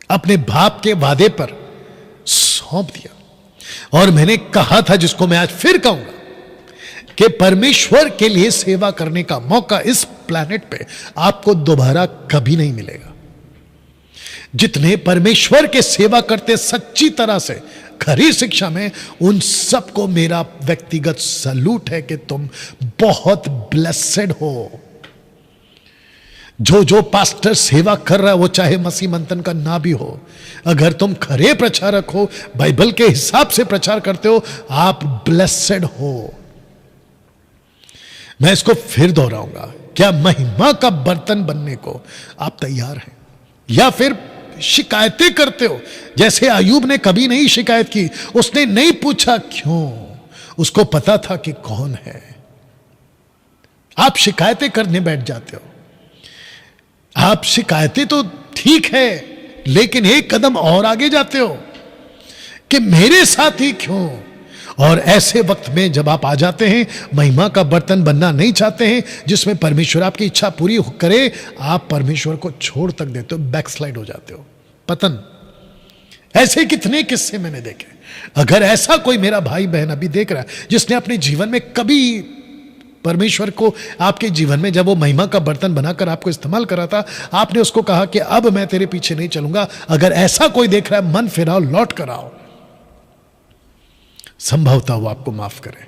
अपने बाप के वादे पर सौंप दिया। और मैंने कहा था, जिसको मैं आज फिर कहूंगा, कि परमेश्वर के लिए सेवा करने का मौका इस प्लैनेट पे आपको दोबारा कभी नहीं मिलेगा। जितने परमेश्वर के सेवा करते सच्ची तरह से खरी शिक्षा में, उन सबको मेरा व्यक्तिगत सलूट है कि तुम बहुत ब्लेसेड हो। जो पास्टर सेवा कर रहा है, वो चाहे मसीह मंथन का ना भी हो, अगर तुम खरे प्रचारक हो, बाइबल के हिसाब से प्रचार करते हो, आप ब्लेसेड हो। मैं इसको फिर दोहराऊंगा, क्या महिमा का बर्तन बनने को आप तैयार हैं, या फिर शिकायतें करते हो? जैसे अय्यूब ने कभी नहीं शिकायत की, उसने नहीं पूछा क्यों, उसको पता था कि कौन है। आप शिकायतें करने बैठ जाते हो। आप शिकायतें तो ठीक है, लेकिन एक कदम और आगे जाते हो कि मेरे साथ ही क्यों। और ऐसे वक्त में जब आप आ जाते हैं, महिमा का बर्तन बनना नहीं चाहते हैं, जिसमें परमेश्वर आपकी इच्छा पूरी करे, आप परमेश्वर को छोड़ तक देते हो, बैकस्लाइड हो जाते हो, पतन। ऐसे कितने किस्से मैंने देखे। अगर ऐसा कोई मेरा भाई बहन अभी देख रहा है जिसने अपने जीवन में कभी परमेश्वर को आपके जीवन में, जब वो महिमा का बर्तन बनाकर आपको इस्तेमाल करा था, आपने उसको कहा कि अब मैं तेरे पीछे नहीं चलूंगा, अगर ऐसा कोई देख रहा है, मन फिराओ, लौट कर आओ, संभवतः वो आपको माफ करे।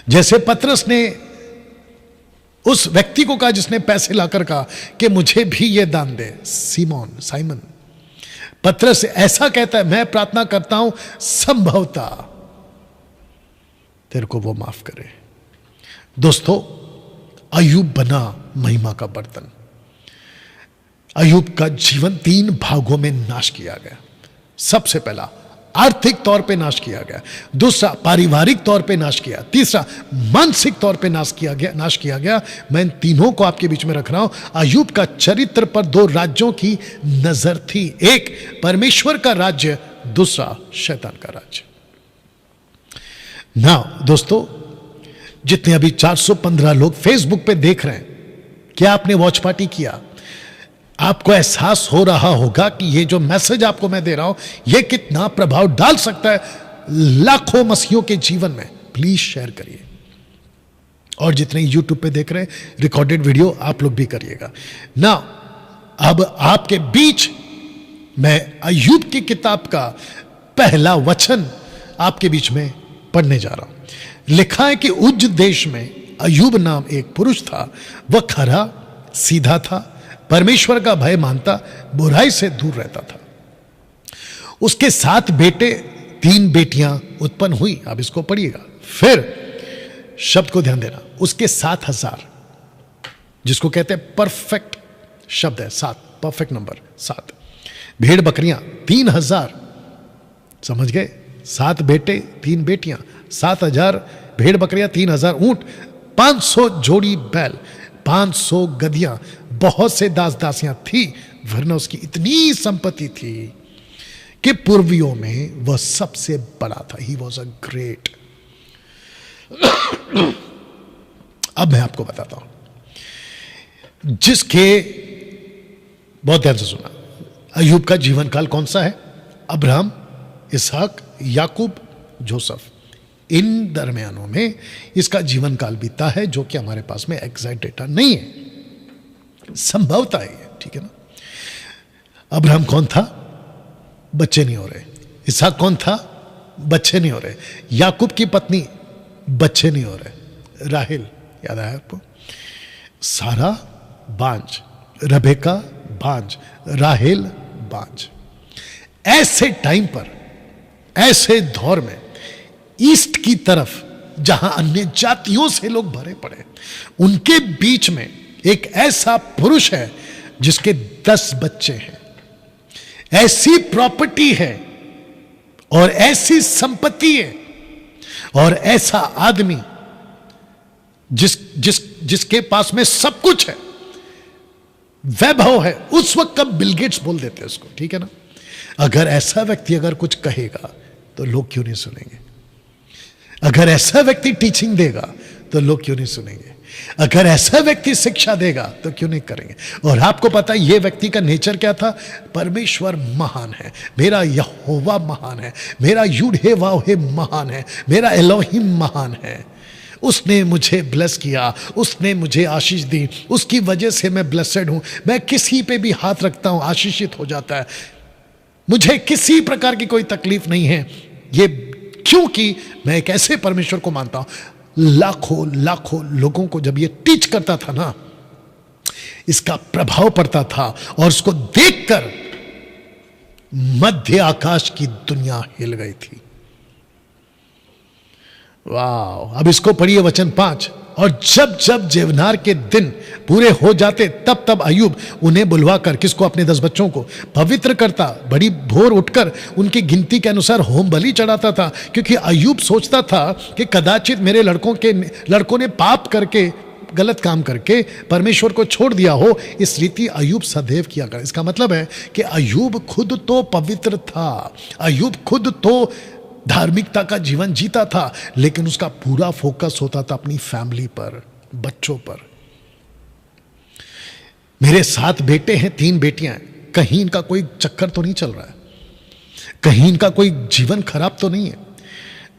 जैसे पतरस ने उस व्यक्ति को कहा जिसने पैसे लाकर कहा कि मुझे भी ये दान दे, साइमन। पतरस ऐसा कहता है, मैं प्रार्थना करता हूं संभवतः तेरे को वो माफ करे। दोस्तों, अय्यूब बना महिमा का बर्तन। अय्यूब का जीवन 3 भागों में नाश किया गया। सबसे पहला आर्थिक तौर पे नाश किया गया, दूसरा पारिवारिक तौर पे नाश किया, तीसरा मानसिक तौर पे नाश किया गया। मैं इन तीनों को आपके बीच में रख रहा हूं। अय्यूब का चरित्र पर 2 राज्यों की नजर थी, एक परमेश्वर का राज्य, दूसरा शैतान का राज्य। ना दोस्तों, जितने अभी 415 लोग फेसबुक पे देख रहे हैं, क्या आपने वॉच पार्टी किया? आपको एहसास हो रहा होगा कि ये जो मैसेज आपको मैं दे रहा हूं, ये कितना प्रभाव डाल सकता है लाखों मसीहों के जीवन में। प्लीज शेयर करिए, और जितने यूट्यूब पे देख रहे हैं, रिकॉर्डेड वीडियो आप लोग भी करिएगा ना। अब आपके बीच मैं अय्यूब की किताब का पहला वचन आपके बीच में पढ़ने जा रहा हूं। लिखा है कि उज देश में अय्यूब नाम एक पुरुष था, वह खरा सीधा था, परमेश्वर का भय मानता, बुराई से दूर रहता था। उसके 7 बेटे 3 बेटियां उत्पन्न हुई। अब इसको पढ़िएगा, फिर शब्द को ध्यान देना। उसके 7,000, जिसको कहते हैं परफेक्ट शब्द है, 7 परफेक्ट नंबर, 7 भेड़ बकरियां 3,000, समझ गए? 7 बेटे 3 बेटियां, 7,000 भेड़ बकरियां, 3,000 ऊंट, 500 जोड़ी बैल, 500 गधियां, बहुत से दास दासियां थी, वरना उसकी इतनी संपत्ति थी कि पूर्वियों में वह सबसे बड़ा था। He was a great. अब मैं आपको बताता हूं, जिसके, बहुत ध्यान से सुना, अय्यूब का जीवन काल कौन सा है? अब्राहम, इसहाक, याकूब, जोसेफ, इन दरमियानों में इसका जीवन काल बीता है, जो कि हमारे पास में एग्जैक्ट डेटा नहीं है, संभवता है, ठीक है ना। अब्राहम कौन था? बच्चे नहीं हो रहे। इसहाक कौन था? बच्चे नहीं हो रहे। याकूब की पत्नी, बच्चे नहीं हो रहे। राहेल, याद आया आपको? सारा बांझ, रबेका बांझ, राहेल बांझ। ऐसे टाइम पर, ऐसे दौर में ईस्ट की तरफ जहां अन्य जातियों से लोग भरे पड़े, उनके बीच में एक ऐसा पुरुष है जिसके 10 बच्चे हैं, ऐसी प्रॉपर्टी है और ऐसी संपत्ति है और ऐसा आदमी जिसके पास में सब कुछ है, वैभव है। उस वक्त कब बिल गेट्स बोल देते हैं उसको, ठीक है ना? अगर ऐसा व्यक्ति अगर कुछ कहेगा तो लोग क्यों नहीं सुनेंगे? अगर ऐसा व्यक्ति टीचिंग देगा तो लोग क्यों नहीं सुनेंगे? अगर ऐसा व्यक्ति शिक्षा देगा तो क्यों नहीं करेंगे? और आपको पता है ये व्यक्ति का नेचर क्या था? परमेश्वर महान है, मेरा यहोवा महान है, मेरा यूड वाव महान है, मेरा एलोहिम महान है। उसने मुझे ब्लेस किया, उसने मुझे आशीष दी, उसकी वजह से मैं ब्लेसेड हूं। मैं किसी पे भी हाथ रखता हूं आशीषित हो जाता है, मुझे किसी प्रकार की कोई तकलीफ नहीं है। ये क्योंकि मैं एक ऐसे परमेश्वर को मानता हूं। लाखों लाखों लोगों को जब ये टीच करता था ना, इसका प्रभाव पड़ता था और उसको देखकर मध्य आकाश की दुनिया हिल गई थी। वाह! अब इसको पढ़िए वचन 5। और जब जब जेवनार के दिन पूरे हो जाते तब तब अय्यूब उन्हें बुलवाकर, किसको? अपने 10 बच्चों को पवित्र करता, बड़ी भोर उठकर उनकी गिनती के अनुसार होम बलि चढ़ाता था, क्योंकि अय्यूब सोचता था कि कदाचित मेरे लड़कों ने पाप करके, गलत काम करके परमेश्वर को छोड़ दिया हो। इस रीति अय्यूब सदैव किया कर। इसका मतलब है कि अय्यूब खुद तो पवित्र था, अय्यूब खुद तो धार्मिकता का जीवन जीता था, लेकिन उसका पूरा फोकस होता था अपनी फैमिली पर, बच्चों पर। मेरे 7 बेटे हैं, 3 बेटियां हैं, कहीं इनका कोई चक्कर तो नहीं चल रहा है, कहीं इनका कोई जीवन खराब तो नहीं है।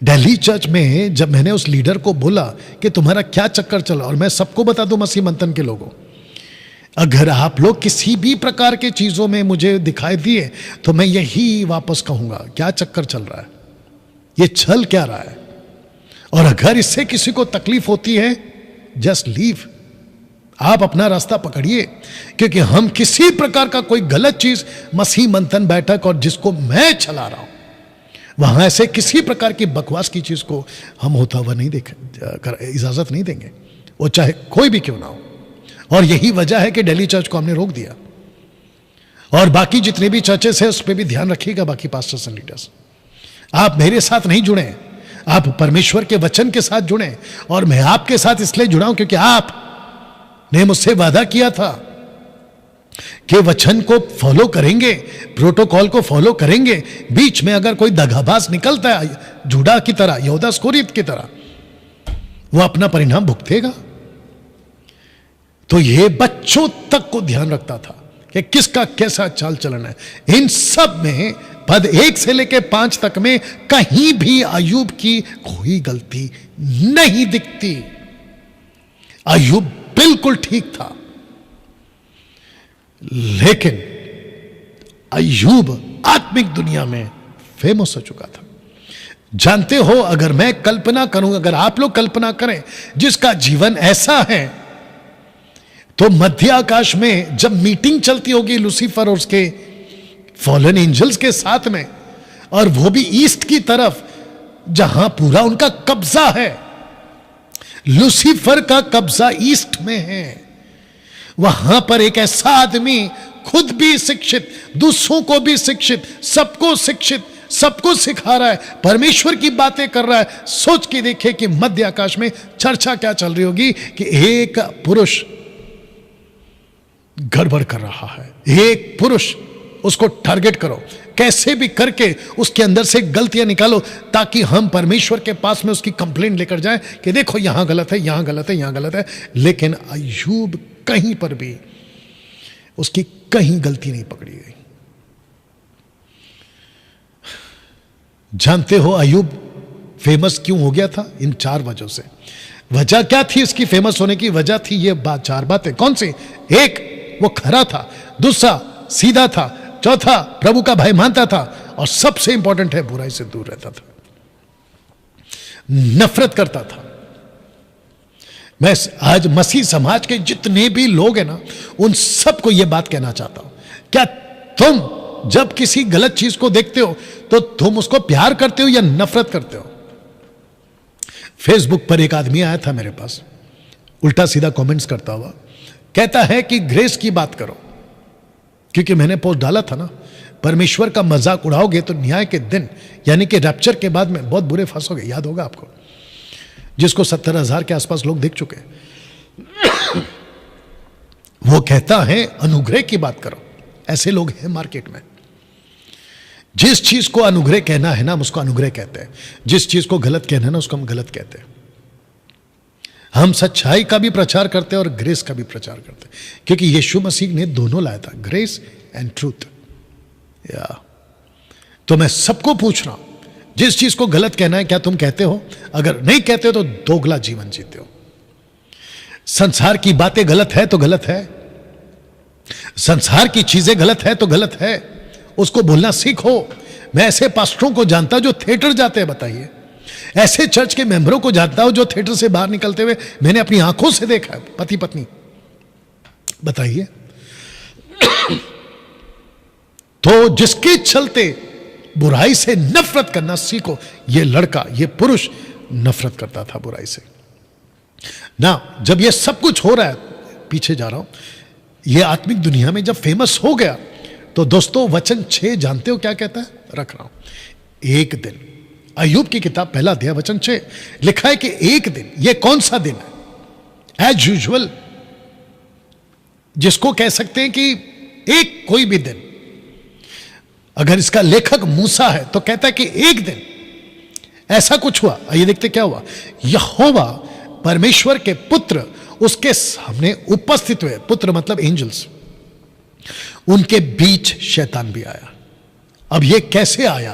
दिल्ली चर्च में जब मैंने उस लीडर को बोला कि तुम्हारा क्या चक्कर चल रहा, और मैं सबको बता दूं मसीह मंथन के लोगों, अगर आप लोग किसी भी प्रकार की चीजों में मुझे दिखाई दिए तो मैं यही वापस कहूंगा, क्या चक्कर चल रहा है, ये चल क्या रहा है? और अगर इससे किसी को तकलीफ होती है, जस्ट लीव, आप अपना रास्ता पकड़िए। क्योंकि हम किसी प्रकार का कोई गलत चीज, मसीह मंथन बैठक और जिसको मैं चला रहा हूं, वहां ऐसे किसी प्रकार की बकवास की चीज को हम होता हुआ नहीं इजाजत नहीं देंगे, वो चाहे कोई भी क्यों ना हो। और यही वजह है कि दिल्ली चर्च को हमने रोक दिया। और बाकी जितने भी चर्चेस है उस पर भी ध्यान रखिएगा, बाकी पास्टर्स एंड लीडर्स। आप मेरे साथ नहीं जुड़े, आप परमेश्वर के वचन के साथ जुड़े। और मैं आपके साथ इसलिए जुड़ा हूं क्योंकि आपने मुझसे वादा किया था कि वचन को फॉलो करेंगे, प्रोटोकॉल को फॉलो करेंगे। बीच में अगर कोई दगाबाज निकलता है जुड़ा की तरह, यहूदा इस्करियोत की तरह, वो अपना परिणाम भुगतेगा। तो ये बच्चों तक को ध्यान रखता था कि किसका कैसा चाल चलन है। इन सब में पद 1 से लेकर 5 तक में कहीं भी अय्यूब की कोई गलती नहीं दिखती। अय्यूब बिल्कुल ठीक था। लेकिन अय्यूब आत्मिक दुनिया में फेमस हो चुका था। जानते हो, अगर मैं कल्पना करूं, अगर आप लोग कल्पना करें जिसका जीवन ऐसा है, तो मध्य आकाश में जब मीटिंग चलती होगी लूसीफर और उसके फॉलन एंजल्स के साथ में, और वो भी ईस्ट की तरफ जहां पूरा उनका कब्जा है, लूसीफर का कब्जा ईस्ट में है, वहां पर एक ऐसा आदमी खुद भी शिक्षित, दूसरों को भी शिक्षित, सबको शिक्षित, सबको सिखा रहा है, परमेश्वर की बातें कर रहा है। सोच के देखिए कि मध्य आकाश में चर्चा क्या चल रही होगी कि एक पुरुष गड़बड़ कर रहा है, एक पुरुष, उसको टारगेट करो, कैसे भी करके उसके अंदर से गलतियां निकालो, ताकि हम परमेश्वर के पास में उसकी कंप्लेंट लेकर जाएं कि देखो यहां गलत है, यहां गलत है, यहां गलत है। लेकिन अय्यूब कहीं पर भी उसकी कहीं गलती नहीं पकड़ी गई। जानते हो अय्यूब फेमस क्यों हो गया था? इन 4 वजहों से। वजह क्या थी इसकी फेमस होने की? वजह थी ये 4 बातें। कौन सी? एक, वो खरा था। दूसरा, सीधा था। चौथा, प्रभु का भय मानता था। और सबसे इंपॉर्टेंट है बुराई से दूर रहता था, नफरत करता था। मैं आज मसीह समाज के जितने भी लोग हैं ना, उन सबको यह बात कहना चाहता हूं, क्या तुम जब किसी गलत चीज को देखते हो तो तुम उसको प्यार करते हो या नफरत करते हो? फेसबुक पर एक आदमी आया था मेरे पास, उल्टा सीधा कमेंट्स करता हुआ, कहता है कि ग्रेस की बात करो, क्योंकि मैंने पोस्ट डाला था ना, परमेश्वर का मजाक उड़ाओगे तो न्याय के दिन यानी कि रैप्चर के बाद में बहुत बुरे फंसोगे। याद होगा आपको, जिसको 70,000 के आसपास लोग देख चुके हैं। वो कहता है अनुग्रह की बात करो। ऐसे लोग हैं मार्केट में। जिस चीज को अनुग्रह कहना है ना, हम उसको अनुग्रह कहते हैं, जिस चीज को गलत कहना है ना, उसको हम गलत कहते हैं। हम सच्चाई का भी प्रचार करते हैं और ग्रेस का भी प्रचार करते हैं, क्योंकि यीशु मसीह ने दोनों लाया था, ग्रेस एंड ट्रूथ। या तो मैं सबको पूछ रहा हूं, जिस चीज को गलत कहना है क्या तुम कहते हो? अगर नहीं कहते हो तो दोगला जीवन जीते हो। संसार की बातें गलत है तो गलत है, संसार की चीजें गलत है तो गलत है, उसको बोलना सीखो। मैं ऐसे पास्टरों को जानता जो थिएटर जाते हैं, बताइए, ऐसे चर्च के मेंबरों को जानता हूं जो थिएटर से बाहर निकलते हुए मैंने अपनी आंखों से देखा है, पति पत्नी। बताइए। तो जिसके चलते बुराई से नफरत करना सीखो। यह लड़का, यह पुरुष नफरत करता था बुराई से ना। जब यह सब कुछ हो रहा है, पीछे जा रहा हूं, यह आत्मिक दुनिया में जब फेमस हो गया तो दोस्तों वचन 6 जानते हो क्या कहता है? रख रहा हूं। एक दिन, अय्यूब की किताब 1 अध्याय वचन 6 लिखा है कि एक दिन, यह कौन सा दिन है? एज यूजुअल, जिसको कह सकते हैं कि एक कोई भी दिन। अगर इसका लेखक मूसा है तो कहता है कि एक दिन ऐसा कुछ हुआ। आइए देखते क्या हुआ। यहोवा परमेश्वर के पुत्र उसके सामने उपस्थित हुए। पुत्र मतलब एंजल्स। उनके बीच शैतान भी आया। अब यह कैसे आया,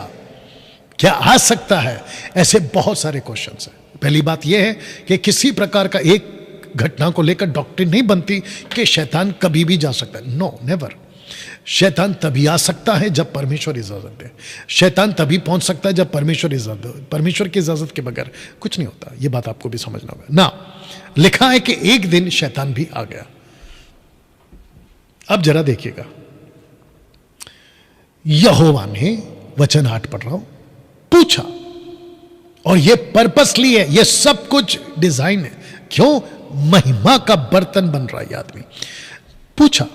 क्या आ सकता है? ऐसे बहुत सारे क्वेश्चंस हैं। पहली बात यह है कि किसी प्रकार का एक घटना को लेकर डॉक्ट्रिन नहीं बनती कि शैतान कभी भी जा सकता है। No, never. शैतान तभी आ सकता है जब परमेश्वर इजाजत दे। शैतान तभी पहुंच सकता है जब परमेश्वर इजाजत दे। परमेश्वर की इजाजत के बगैर कुछ नहीं होता। यह बात आपको भी समझना होगा ना। लिखा है कि एक दिन शैतान भी आ गया। अब जरा देखिएगा, यहोवा ने, वचन 8 पढ़ रहा हूं, पूछा, और यह पर्पसली है, यह सब कुछ डिजाइन है। क्यों? महिमा का बर्तन बन रहा है आदमी। पूछा,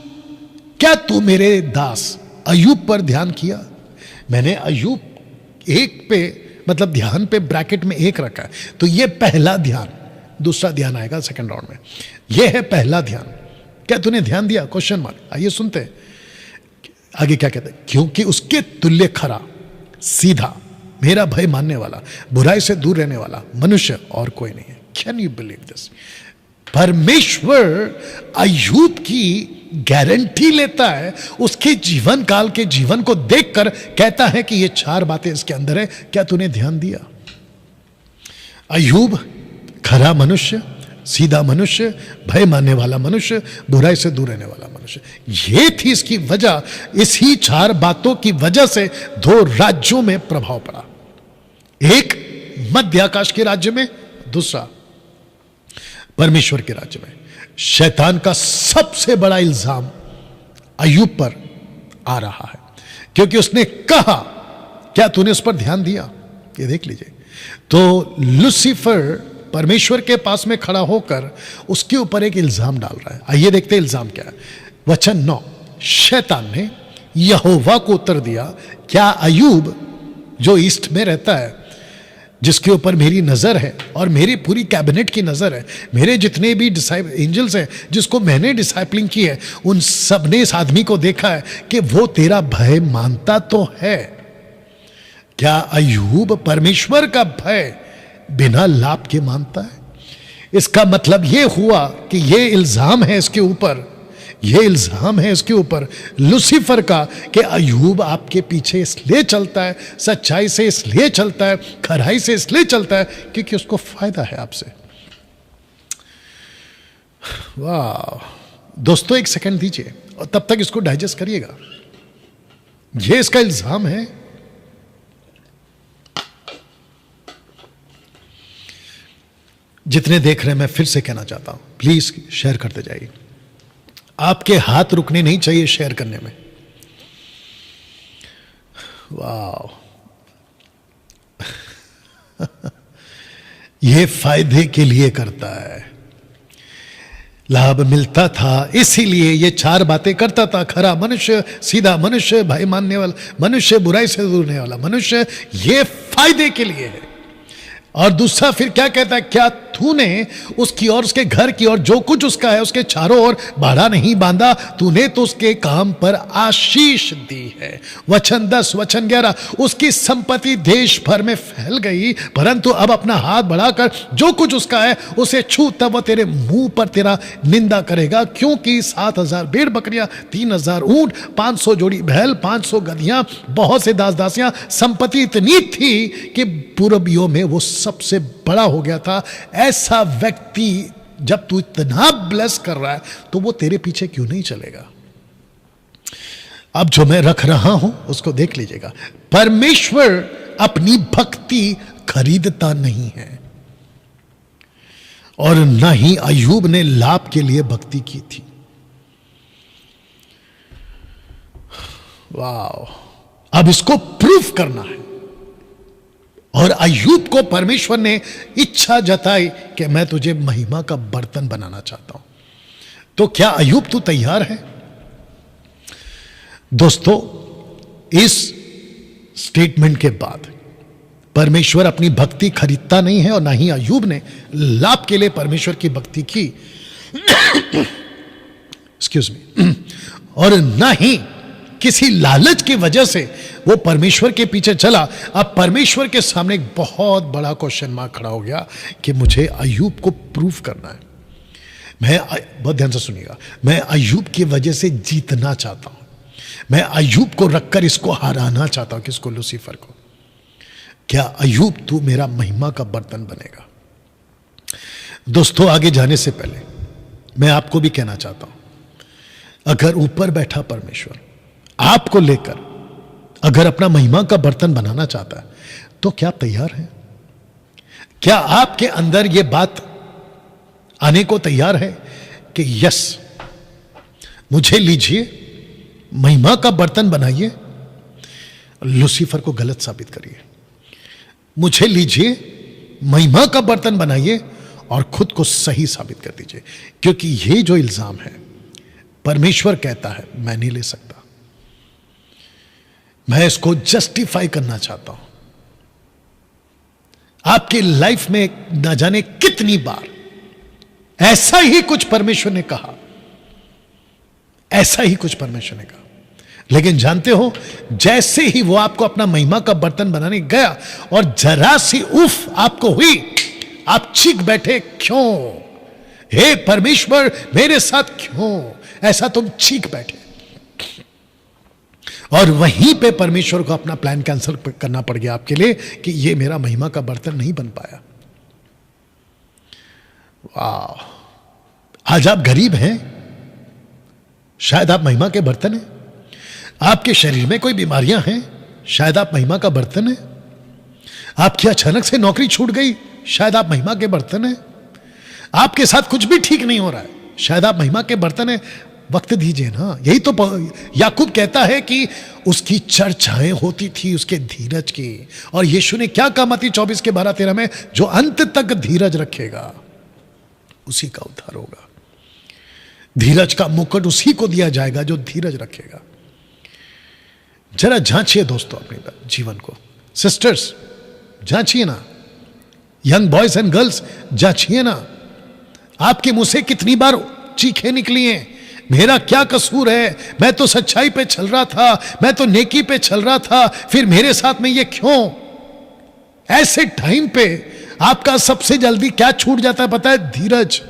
क्या तू मेरे दास अय्यूब पर ध्यान किया? मैंने अय्यूब 1 पे मतलब ध्यान पे ब्रैकेट में 1 रखा है, तो यह पहला ध्यान। दूसरा ध्यान आएगा सेकंड राउंड में। यह है पहला ध्यान। क्या तूने ध्यान दिया? Question mark. आइए सुनते हैं आगे क्या कहते हैं। क्योंकि उसके तुल्य खरा, सीधा, मेरा भय मानने वाला, बुराई से दूर रहने वाला मनुष्य और कोई नहीं है। Can you believe this? परमेश्वर अय्यूब की गारंटी लेता है, उसके जीवन काल के जीवन को देखकर कहता है कि ये 4 बातें इसके अंदर है। क्या तूने ध्यान दिया? अय्यूब खरा मनुष्य, सीधा मनुष्य, भय मानने वाला मनुष्य, बुराई से दूर रहने वाला मनुष्य। यह थी इसकी वजह। इसी 4 बातों की वजह से 2 राज्यों में प्रभाव पड़ा। एक मध्य आकाश के राज्य में, दूसरा परमेश्वर के राज्य में। शैतान का सबसे बड़ा इल्जाम अय्यूब पर आ रहा है, क्योंकि उसने कहा, क्या तूने उस पर ध्यान दिया? ये देख लीजिए। तो लूसीफर परमेश्वर के पास में खड़ा होकर उसके ऊपर एक इल्जाम डाल रहा है। आइए देखते हैं इल्जाम क्या है। वचन 9, शैतान ने यहोवा को उत्तर दिया, क्या अय्यूब जो ईस्ट में रहता है, जिसके ऊपर मेरी नजर है और मेरी पूरी कैबिनेट की नजर है, मेरे जितने भी एंजल्स हैं जिसको मैंने डिसाइपलिंग की है, उन सब ने इस आदमी को देखा है कि वो तेरा भय मानता तो है। क्या अय्यूब परमेश्वर का भय बिना लाभ के मानता है? इसका मतलब यह हुआ कि यह इल्जाम है इसके ऊपर, यह इल्जाम है इसके ऊपर लूसीफर का कि अय्यूब आपके पीछे इसलिए चलता है, सच्चाई से इसलिए चलता है, खराई से इसलिए चलता है क्योंकि उसको फायदा है आपसे। वाह दोस्तों, 1 सेकंड दीजिए और तब तक इसको डाइजेस्ट करिएगा। यह इसका इल्जाम है जितने देख रहे हैं मैं फिर से कहना चाहता हूं, प्लीज शेयर करते जाइए। आपके हाथ रुकने नहीं चाहिए शेयर करने में। वाह ये फायदे के लिए करता है, लाभ मिलता था इसीलिए ये 4 बातें करता था। खरा मनुष्य, सीधा मनुष्य, भय मानने वाला मनुष्य, बुराई से दूर रहने वाला मनुष्य, ये फायदे के लिए है। और दूसरा फिर क्या कहता है, क्या तूने उसकी और उसके घर की और जो कुछ उसका है उसके चारों ओर बाड़ा नहीं बांधा, तूने तो उसके काम पर आशीष दी है। वचन 10, वचन 11, उसकी संपत्ति देश भर में फैल गई, परंतु अब अपना हाथ बढ़ाकर जो कुछ उसका है उसे छू, तब वह तेरे मुंह पर तेरा निंदा करेगा। क्योंकि 7,000 भेड़ बकरियां, 3,000 ऊंट, 500 जोड़ी बैल, 500 गधियां, बहुत से दास दासियां, संपत्ति इतनी थी कि पूर्वियों में वो सबसे बड़ा हो गया था। ऐसा व्यक्ति जब तू इतना ब्लेस कर रहा है तो वो तेरे पीछे क्यों नहीं चलेगा? अब जो मैं रख रहा हूं उसको देख लीजिएगा। परमेश्वर अपनी भक्ति खरीदता नहीं है और न ही अय्यूब ने लाभ के लिए भक्ति की थी। वाह, अब इसको प्रूफ करना है। और अय्यूब को परमेश्वर ने इच्छा जताई कि मैं तुझे महिमा का बर्तन बनाना चाहता हूं। तो क्या अय्यूब तू तैयार है? दोस्तों, इस स्टेटमेंट के बाद परमेश्वर अपनी भक्ति खरीदता नहीं है और ना ही अय्यूब ने लाभ के लिए परमेश्वर की भक्ति की एक्सक्यूज मी, और ना ही किसी लालच की वजह से वो परमेश्वर के पीछे चला। अब परमेश्वर के सामने एक बहुत बड़ा क्वेश्चन मार्क खड़ा हो गया कि मुझे अय्यूब को प्रूफ करना है। मैं बहुत ध्यान से सुनिएगा, मैं अय्यूब की वजह से जीतना चाहता हूं। मैं अय्यूब को रखकर इसको हराना चाहता हूं। किसको? लूसीफर को। क्या अय्यूब तू मेरा महिमा का बर्तन बनेगा? दोस्तों, आगे जाने से पहले मैं आपको भी कहना चाहता हूं, अगर ऊपर बैठा परमेश्वर आपको लेकर अगर अपना महिमा का बर्तन बनाना चाहता है तो क्या आप तैयार हैं? क्या आपके अंदर यह बात आने को तैयार है कि यस, मुझे लीजिए, महिमा का बर्तन बनाइए, लूसीफर को गलत साबित करिए। मुझे लीजिए, महिमा का बर्तन बनाइए और खुद को सही साबित कर दीजिए। क्योंकि यह जो इल्जाम है, परमेश्वर कहता है मैं नहीं ले सकता। मैं इसको जस्टिफाई करना चाहता हूं। आपकी लाइफ में न जाने कितनी बार ऐसा ही कुछ परमेश्वर ने कहा, ऐसा ही कुछ परमेश्वर ने कहा, लेकिन जानते हो, जैसे ही वो आपको अपना महिमा का बर्तन बनाने गया और जरा सी उफ आपको हुई, आप चीख बैठे, क्यों हे परमेश्वर मेरे साथ क्यों ऐसा तुम चीख बैठे। और वहीं पे परमेश्वर को अपना प्लान कैंसिल करना पड़ गया आपके लिए कि ये मेरा महिमा का बर्तन नहीं बन पाया। वाह, आज आप गरीब हैं, शायद आप महिमा के बर्तन हैं। आपके शरीर में कोई बीमारियां हैं, शायद आप महिमा का बर्तन हैं। आपकी अचानक से नौकरी छूट गई, शायद आप महिमा के बर्तन हैं। आपके साथ कुछ भी ठीक नहीं हो रहा है, शायद आप महिमा के बर्तन हैं। वक्त दीजिए ना। यही तो याकूब कहता है कि उसकी चर्चाएं होती थी उसके धीरज की, और यीशु ने क्या कहा मत्ती 24:12-13 में, जो अंत तक धीरज रखेगा उसी का उद्धार होगा। धीरज का मुकुट उसी को दिया जाएगा जो धीरज रखेगा। जरा जांचिए दोस्तों अपने जीवन को। सिस्टर्स जांचिए ना, यंग बॉयज एंड गर्ल्स जांचिए ना, आपके मुंह से कितनी बार चीखें निकली हैं, मेरा क्या कसूर है, मैं तो सच्चाई पे चल रहा था, मैं तो नेकी पे चल रहा था, फिर मेरे साथ में ये क्यों। ऐसे टाइम पे आपका सबसे जल्दी क्या छूट जाता है पता है? धीरज।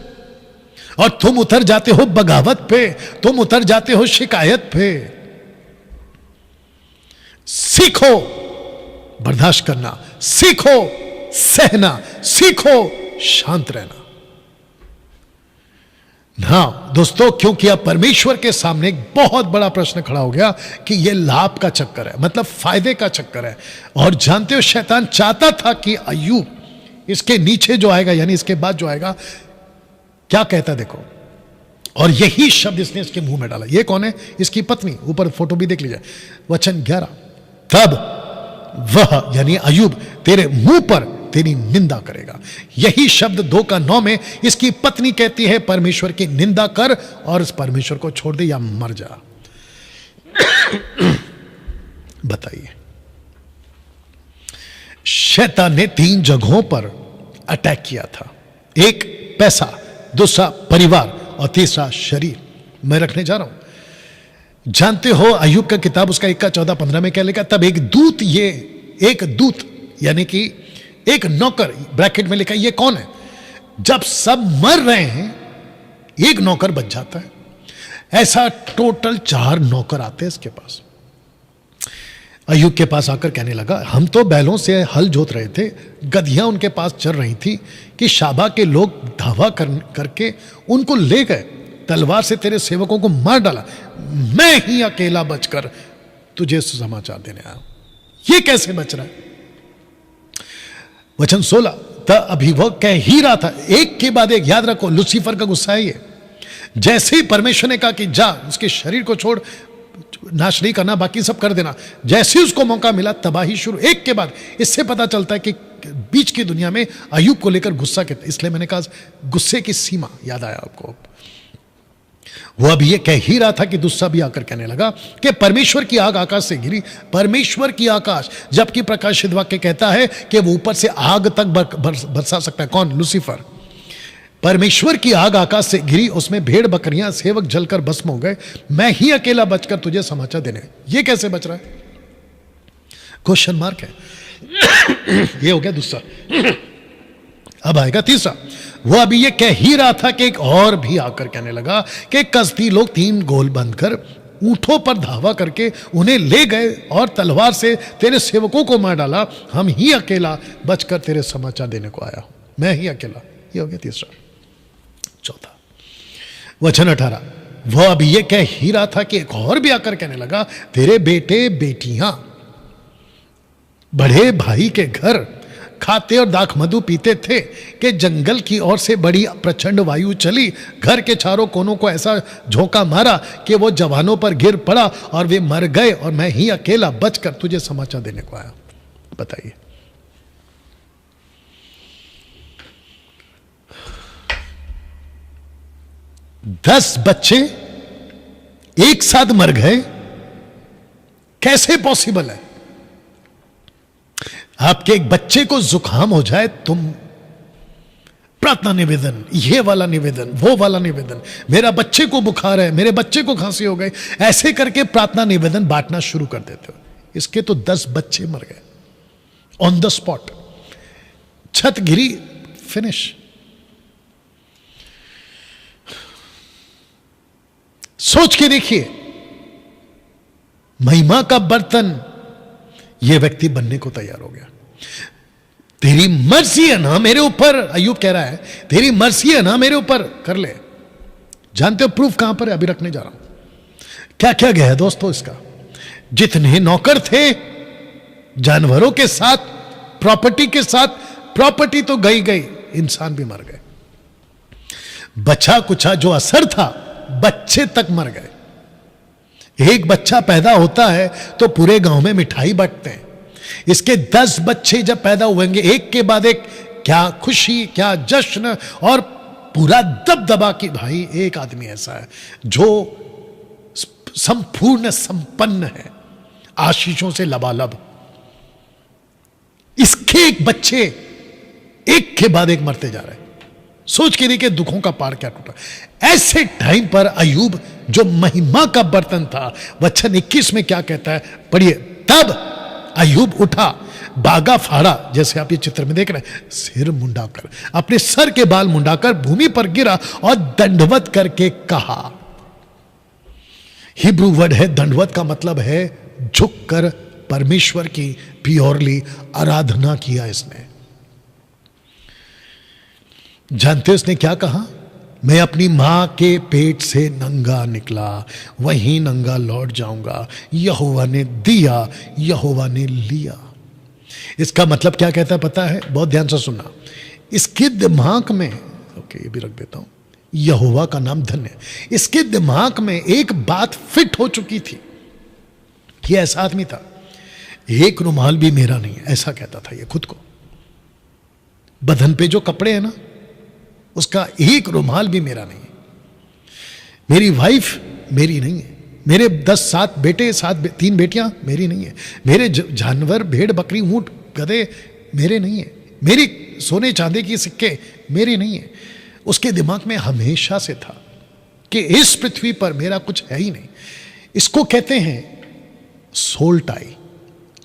और तुम उतर जाते हो बगावत पे, तुम उतर जाते हो शिकायत पे। सीखो बर्दाश्त करना, सीखो सहना, सीखो शांत रहना। हाँ दोस्तों, क्योंकि अब परमेश्वर के सामने एक बहुत बड़ा प्रश्न खड़ा हो गया कि यह लाभ का चक्कर है, मतलब फायदे का चक्कर है। और जानते हो, शैतान चाहता था कि अय्यूब इसके नीचे जो आएगा, यानी इसके बाद जो आएगा, क्या कहता है देखो। और यही शब्द इसने इसके मुंह में डाला। ये कौन है? इसकी पत्नी। ऊपर फोटो भी देख लीजिए, वचन 11। तब वह यानी अय्यूब तेरे मुंह पर तेरी निंदा करेगा। यही शब्द 2:9 में इसकी पत्नी कहती है, परमेश्वर की निंदा कर और इस परमेश्वर को छोड़ दे या मर जा। बताइए, शैतान ने 3 जगहों पर अटैक किया था। एक पैसा, दूसरा परिवार और तीसरा शरीर। मैं रखने जा रहा हूं। जानते हो अय्यूब का किताब उसका 1:14-15 में क्या लिखा? तब एक दूत यानी कि एक नौकर, ब्रैकेट में लिखा, ये कौन है? जब सब मर रहे हैं एक नौकर बच जाता है। ऐसा टोटल 4 नौकर आते हैं इसके पास। अय्यूब के पास आकर कहने लगा, हम तो बैलों से हल जोत रहे थे, गधियां उनके पास चल रही थी कि शाबा के लोग धावा करके उनको ले गए, तलवार से तेरे सेवकों को मार डाला, मैं ही अकेला बचकर तुझे समाचार देने आया। ये कैसे बच रहा है? वचन 16, अभी वह कह ही रहा था, एक के बाद एक। याद रखो, लूसीफर का गुस्सा है ये। जैसे ही परमेश्वर ने कहा कि जा उसके शरीर को छोड़, नाश नहीं करना, बाकी सब कर देना, जैसे ही उसको मौका मिला तबाही शुरू, एक के बाद। इससे पता चलता है कि बीच की दुनिया में अय्यूब को लेकर गुस्सा कितना। इसलिए मैंने कहा गुस्से की सीमा याद आया आपको। वो अभी ये कह ही रहा था कि दूसरा भी आकर कहने लगा कि परमेश्वर की आग आकाश से गिरी। परमेश्वर की आकाश, जबकि प्रकाशित वाक्य कहता है कि वो ऊपर से आग तक बरसा सकता है। कौन? लूसीफर। परमेश्वर की आग आकाश से गिरी, उसमें भेड़ बकरियां सेवक जलकर भस्म हो गए, मैं ही अकेला बचकर तुझे समाचार देने। ये कैसे बच रहा है? क्वेश्चन मार्क है। ये हो गया दूसरा। अब आएगा तीसरा। वो अभी ये कह ही रहा था कि एक और भी आकर कहने लगा कि कसदी लोग 3 गोल बंधकर ऊंटों पर धावा करके उन्हें ले गए और तलवार से तेरे सेवकों को मार डाला, हम ही अकेला बचकर तेरे समाचार देने को आया, मैं ही अकेला। ये हो गया तीसरा। चौथा, वचन 18। वह अभी ये कह ही रहा था कि एक और भी आकर कहने लगा, तेरे बेटे बेटियां बड़े भाई के घर खाते और दाख मधु पीते थे कि जंगल की ओर से बड़ी प्रचंड वायु चली, घर के चारों कोनों को ऐसा झोंका मारा कि वो जवानों पर गिर पड़ा और वे मर गए, और मैं ही अकेला बचकर तुझे समाचार देने को आया। बताइए, दस बच्चे एक साथ मर गए, कैसे पॉसिबल है? आपके एक बच्चे को जुकाम हो जाए, तुम प्रार्थना निवेदन, ये वाला निवेदन, वो वाला निवेदन, मेरा बच्चे को बुखार है, मेरे बच्चे को खांसी हो गई, ऐसे करके प्रार्थना निवेदन बांटना शुरू कर देते हो। इसके तो 10 बच्चे मर गए ऑन द स्पॉट। छत गिरी, फिनिश। सोच के देखिए, महिमा का बर्तन यह व्यक्ति बनने को तैयार हो गया। तेरी मर्जी है ना मेरे ऊपर, अय्यूब कह रहा है, तेरी मर्जी है ना मेरे ऊपर, कर ले। जानते हो प्रूफ कहां पर है? अभी रखने जा रहा हूं। क्या क्या गया है दोस्तों इसका? जितने नौकर थे जानवरों के साथ, प्रॉपर्टी के साथ, प्रॉपर्टी तो गई, इंसान भी मर गए। बचा कुचा जो असर था, बच्चे तक मर गए। एक बच्चा पैदा होता है तो पूरे गांव में मिठाई बांटते हैं। इसके 10 बच्चे जब पैदा हुएंगे एक के बाद एक, क्या खुशी, क्या जश्न और पूरा दबदबा कि भाई एक आदमी ऐसा है जो संपूर्ण संपन्न है, आशीषों से लबालब। इसके एक बच्चे एक के बाद एक मरते जा रहे हैं। सोच के देखिए दुखों का पार क्या टूटा। ऐसे टाइम पर अय्यूब जो महिमा का बर्तन था, वचन 21 में क्या कहता है, पढ़िए। तब अय्यूब उठा, बागा फाड़ा, जैसे आप ये चित्र में देख रहे हैं, सिर मुंडाकर, अपने सर के बाल मुंडाकर भूमि पर गिरा और दंडवत करके कहा। हिब्रू वर्ड है दंडवत, का मतलब है झुककर परमेश्वर की प्योरली आराधना किया इसने। जानते हो इसने क्या कहा? मैं अपनी मां के पेट से नंगा निकला, वहीं नंगा लौट जाऊंगा। यहोवा ने दिया, यहोवा ने लिया। इसका मतलब क्या कहता है पता है? बहुत ध्यान से सुनना। इसके दिमाग में, ओके ये भी रख देता हूं, यहोवा का नाम धन्य। इसके दिमाग में एक बात फिट हो चुकी थी कि ऐसा आदमी था, एक रुमाल भी मेरा नहीं है, ऐसा कहता था ये खुद को। बदन पे जो कपड़े हैं ना, उसका एक रुमाल भी मेरा नहीं है। मेरी वाइफ मेरी नहीं है, मेरे 10-7 बेटे, 3 बेटियां मेरी नहीं है, मेरे जानवर भेड़ बकरी ऊंट गधे मेरे नहीं है, मेरी सोने चांदी की सिक्के मेरी नहीं है। उसके दिमाग में हमेशा से था कि इस पृथ्वी पर मेरा कुछ है ही नहीं। इसको कहते हैं सोल टाई,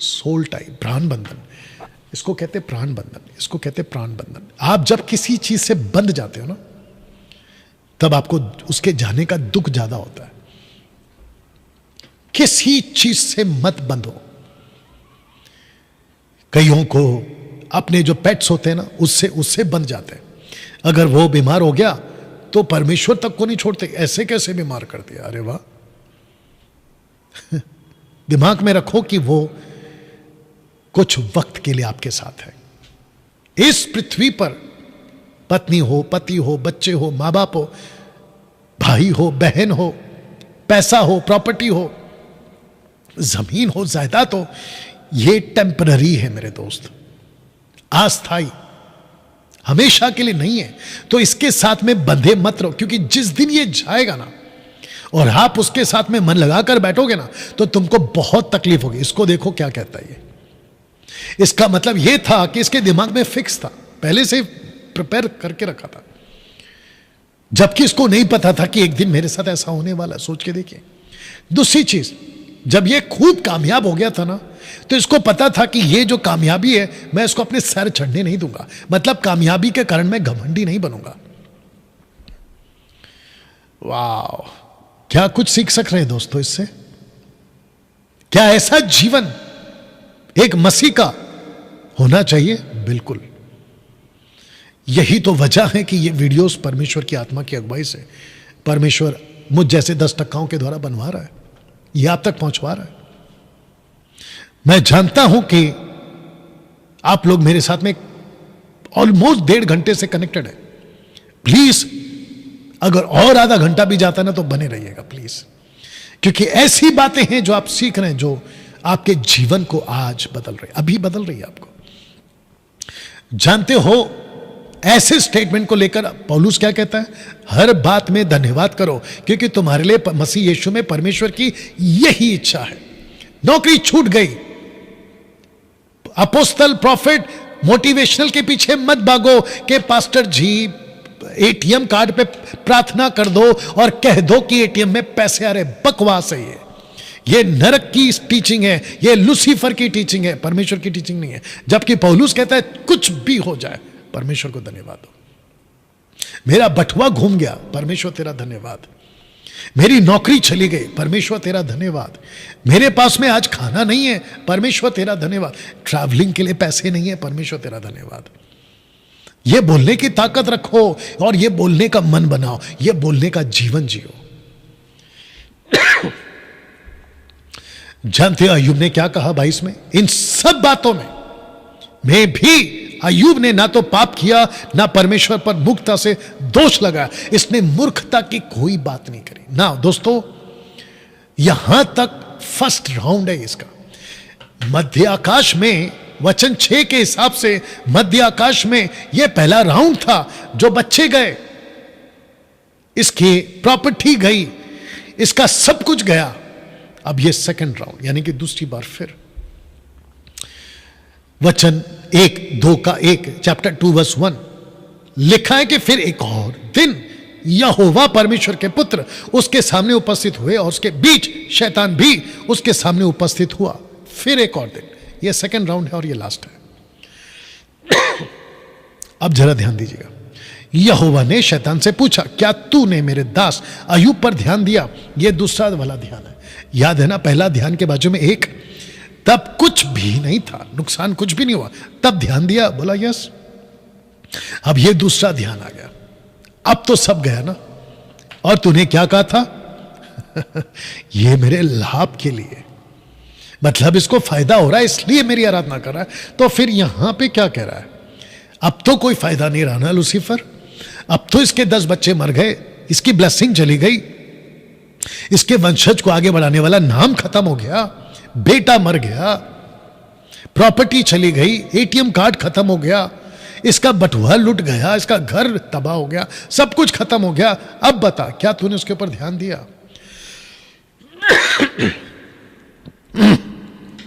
सोल टाई, प्राण बंधन। इसको कहते प्राण बंधन, इसको कहते प्राण बंधन। आप जब किसी चीज से बंध जाते हो ना, तब आपको उसके जाने का दुख ज्यादा होता है। किसी चीज से मत बंधो। कईयों को अपने जो पेट्स होते हैं ना, उससे बंध जाते हैं। अगर वो बीमार हो गया तो परमेश्वर तक को नहीं छोड़ते, ऐसे कैसे बीमार कर दिया, अरे वाह। दिमाग में रखो कि वो कुछ वक्त के लिए आपके साथ है। इस पृथ्वी पर पत्नी हो, पति हो, बच्चे हो, मां बाप हो, भाई हो, बहन हो, पैसा हो, प्रॉपर्टी हो, जमीन हो, जायदाद हो, ये टेम्पररी है मेरे दोस्त, अस्थाई, हमेशा के लिए नहीं है। तो इसके साथ में बंधे मत रहो, क्योंकि जिस दिन ये जाएगा ना और आप उसके साथ में मन लगाकर बैठोगे ना, तो तुमको बहुत तकलीफ होगी। इसको देखो क्या कहता है ये। इसका मतलब ये था कि इसके दिमाग में फिक्स था, पहले से प्रिपेयर करके रखा था, जबकि इसको नहीं पता था कि एक दिन मेरे साथ ऐसा होने वाला। सोच के देखिए। दूसरी चीज, जब ये खूब कामयाब हो गया था ना, तो इसको पता था कि ये जो कामयाबी है, मैं इसको अपने सर चढ़ने नहीं दूंगा। मतलब कामयाबी के कारण मैं घमंडी नहीं बनूंगा। वाह, क्या कुछ सीख सक रहे हैं दोस्तों इससे? क्या ऐसा जीवन एक मसीह का होना चाहिए? बिल्कुल। यही तो वजह है कि ये वीडियोस परमेश्वर की आत्मा की अगुवाई से परमेश्वर मुझ जैसे 10 टक्काओं के द्वारा बनवा रहा है, ये आप तक पहुंचवा रहा है। मैं जानता हूं कि आप लोग मेरे साथ में ऑलमोस्ट 1.5 घंटे से कनेक्टेड है। प्लीज, अगर और आधा घंटा भी जाता ना तो बने रहिएगा प्लीज, क्योंकि ऐसी बातें हैं जो आप सीख रहे हैं, जो आपके जीवन को आज बदल रही, अभी बदल रही है आपको। जानते हो, ऐसे स्टेटमेंट को लेकर पौलुस क्या कहता है? हर बात में धन्यवाद करो, क्योंकि तुम्हारे लिए मसीह यीशु में परमेश्वर की यही इच्छा है। नौकरी छूट गई, अपोस्तल, प्रॉफिट, मोटिवेशनल के पीछे मत भागो कि पास्टर जी एटीएम कार्ड पे प्रार्थना कर दो और कह दो कि एटीएम में पैसे आ रहे। बकवास है ये नरक की टीचिंग है, ये लूसीफर की टीचिंग है, परमेश्वर की टीचिंग नहीं है। जबकि पौलुस कहता है कुछ भी हो जाए परमेश्वर को धन्यवाद दो। मेरा बटुआ घूम गया, परमेश्वर तेरा धन्यवाद। मेरी नौकरी चली गई, परमेश्वर तेरा धन्यवाद। मेरे पास में आज खाना नहीं है, परमेश्वर तेरा धन्यवाद। ट्रैवलिंग के लिए पैसे नहीं है, परमेश्वर तेरा धन्यवाद। ये बोलने की ताकत रखो और ये बोलने का मन बनाओ, ये बोलने का जीवन जियो। जानते हो अय्यूब ने क्या कहा 22 में? इन सब बातों में भी अय्यूब ने ना तो पाप किया, ना परमेश्वर पर मुक्ता से दोष लगाया। इसने मूर्खता की कोई बात नहीं करी ना। दोस्तों, यहां तक फर्स्ट राउंड है इसका। मध्य आकाश में वचन 6 के हिसाब से मध्य आकाश में यह पहला राउंड था। जो बच्चे गए, इसकी प्रॉपर्टी गई, इसका सब कुछ गया। अब यह सेकंड राउंड, यानी कि दूसरी बार फिर वचन 1:2 का 1 चैप्टर 2 वर्स 1 लिखा है कि फिर एक और दिन यहोवा परमेश्वर के पुत्र उसके सामने उपस्थित हुए और उसके बीच शैतान भी उसके सामने उपस्थित हुआ। फिर एक और दिन। यह सेकंड राउंड है और यह लास्ट है। अब जरा ध्यान दीजिएगा। यहोवा ने शैतान से पूछा, क्या तूने मेरे दास अय्यूब पर ध्यान दिया? यह दूसरा वाला ध्यान है। याद है ना, पहला ध्यान के बाजू में 1, तब कुछ भी नहीं था, नुकसान कुछ भी नहीं हुआ, तब ध्यान दिया, बोला यस। अब यह दूसरा ध्यान आ गया, अब तो सब गया ना। और तूने क्या कहा था? ये मेरे लाभ के लिए, मतलब इसको फायदा हो रहा है इसलिए मेरी आराधना कर रहा है। तो फिर यहां पे क्या कह रहा है? अब तो कोई फायदा नहीं रहा ना लूसीफर, अब तो इसके 10 बच्चे मर गए, इसकी ब्लेसिंग चली गई, इसके वंशज को आगे बढ़ाने वाला नाम खत्म हो गया, बेटा मर गया, प्रॉपर्टी चली गई, एटीएम कार्ड खत्म हो गया, इसका बटुआ लुट गया, इसका घर तबाह हो गया, सब कुछ खत्म हो गया। अब बता, क्या तूने उसके ऊपर ध्यान दिया?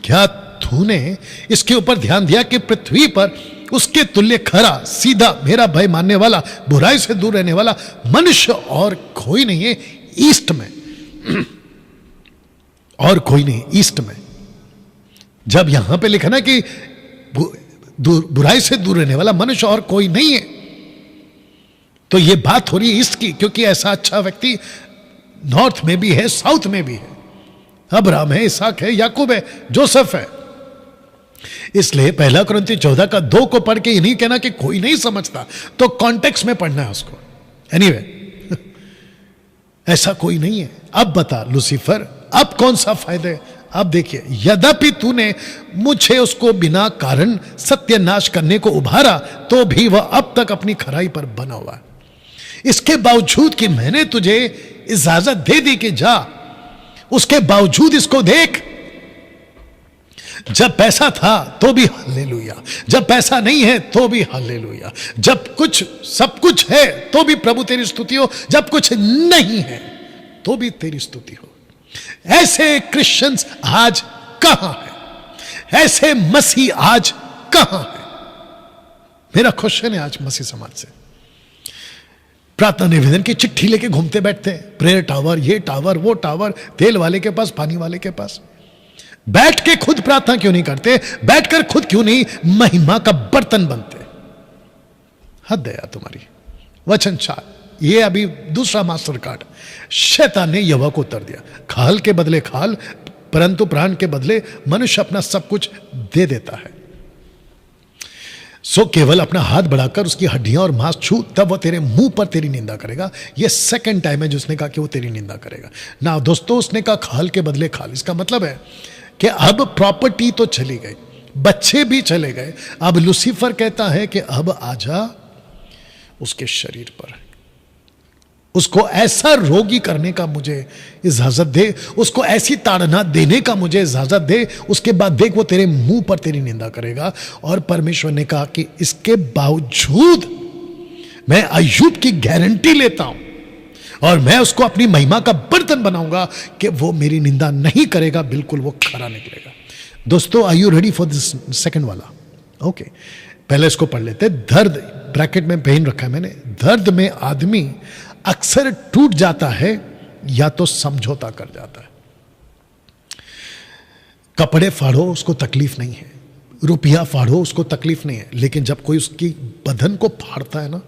क्या तूने इसके ऊपर ध्यान दिया कि पृथ्वी पर उसके तुल्य खरा सीधा मेरा भय मानने वाला, बुराई से दूर रहने वाला मनुष्य और कोई नहीं है ईस्ट में, और कोई नहीं ईस्ट में। जब यहां पे लिखा ना कि बुराई से दूर रहने वाला मनुष्य और कोई नहीं है, तो यह बात हो रही है ईस्ट की, क्योंकि ऐसा अच्छा व्यक्ति नॉर्थ में भी है, साउथ में भी है। अब्राहम है, इसहाक है, याकूब है, जोसेफ है। इसलिए 1 कुरिन्थी 14 का 2 को पढ़ के ये नहीं कहना कि कोई नहीं समझता, तो कॉन्टेक्स्ट में पढ़ना है उसको। एनीवे, ऐसा कोई नहीं है। अब बता लूसीफर, अब कौन सा फायदा है? अब देखिए, यद्यपि तूने मुझे उसको बिना कारण सत्यानाश करने को उभारा, तो भी वह अब तक अपनी खराई पर बना हुआ है। इसके बावजूद कि मैंने तुझे इजाजत दे दी कि जा, उसके बावजूद इसको देख। जब पैसा था तो भी हालेलुया, जब पैसा नहीं है तो भी हालेलुया, जब कुछ सब कुछ है तो भी प्रभु तेरी स्तुति हो, जब कुछ नहीं है तो भी तेरी स्तुति हो। ऐसे क्रिश्चियंस आज कहां है? ऐसे मसीह आज कहां है? मेरा क्वेश्चन है आज मसीह समाज से। प्रार्थना निवेदन की चिट्ठी लेके घूमते बैठते हैं, प्रेयर टावर, ये टावर, वो टावर, तेल वाले के पास, पानी वाले के पास। बैठ के खुद प्रार्थना क्यों नहीं करते? बैठकर खुद क्यों नहीं महिमा का बर्तन बनते? हद है यार तुम्हारी। वचन 4, ये अभी दूसरा मास्टर कार्ड। शैतान ने यहोवा को उत्तर दिया, खाल के बदले खाल, परंतु प्राण के बदले मनुष्य अपना सब कुछ दे देता है। सो केवल अपना हाथ बढ़ाकर उसकी हड्डियां और मांस छू, तब वो तेरे मुंह पर तेरी निंदा करेगा। ये सेकंड टाइम है जिसने कहा कि वो तेरी निंदा करेगा ना। दोस्तों, उसने कहा खाल के बदले खाल, इसका मतलब है कि अब प्रॉपर्टी तो चली गई, बच्चे भी चले गए, अब लूसीफर कहता है कि अब आजा उसके शरीर पर, उसको ऐसा रोगी करने का मुझे इजाजत दे, उसको ऐसी ताड़ना देने का मुझे इजाजत दे, उसके बाद देख वो तेरे मुंह पर तेरी निंदा करेगा। और परमेश्वर ने कहा कि इसके बावजूद मैं अय्यूब की गारंटी लेता हूं और मैं उसको अपनी महिमा का बर्तन बनाऊंगा कि वो मेरी निंदा नहीं करेगा, बिल्कुल वो खरा निकलेगा। दोस्तों, are you ready for this second वाला? ओके, पहले इसको पढ़ लेते। दर्द, ब्रैकेट में पहन रखा है मैंने, दर्द में आदमी अक्सर टूट जाता है या तो समझौता कर जाता है। कपड़े फाड़ो उसको तकलीफ नहीं है, रुपया फाड़ो उसको तकलीफ नहीं है, लेकिन जब कोई उसकी बदन को फाड़ता है ना,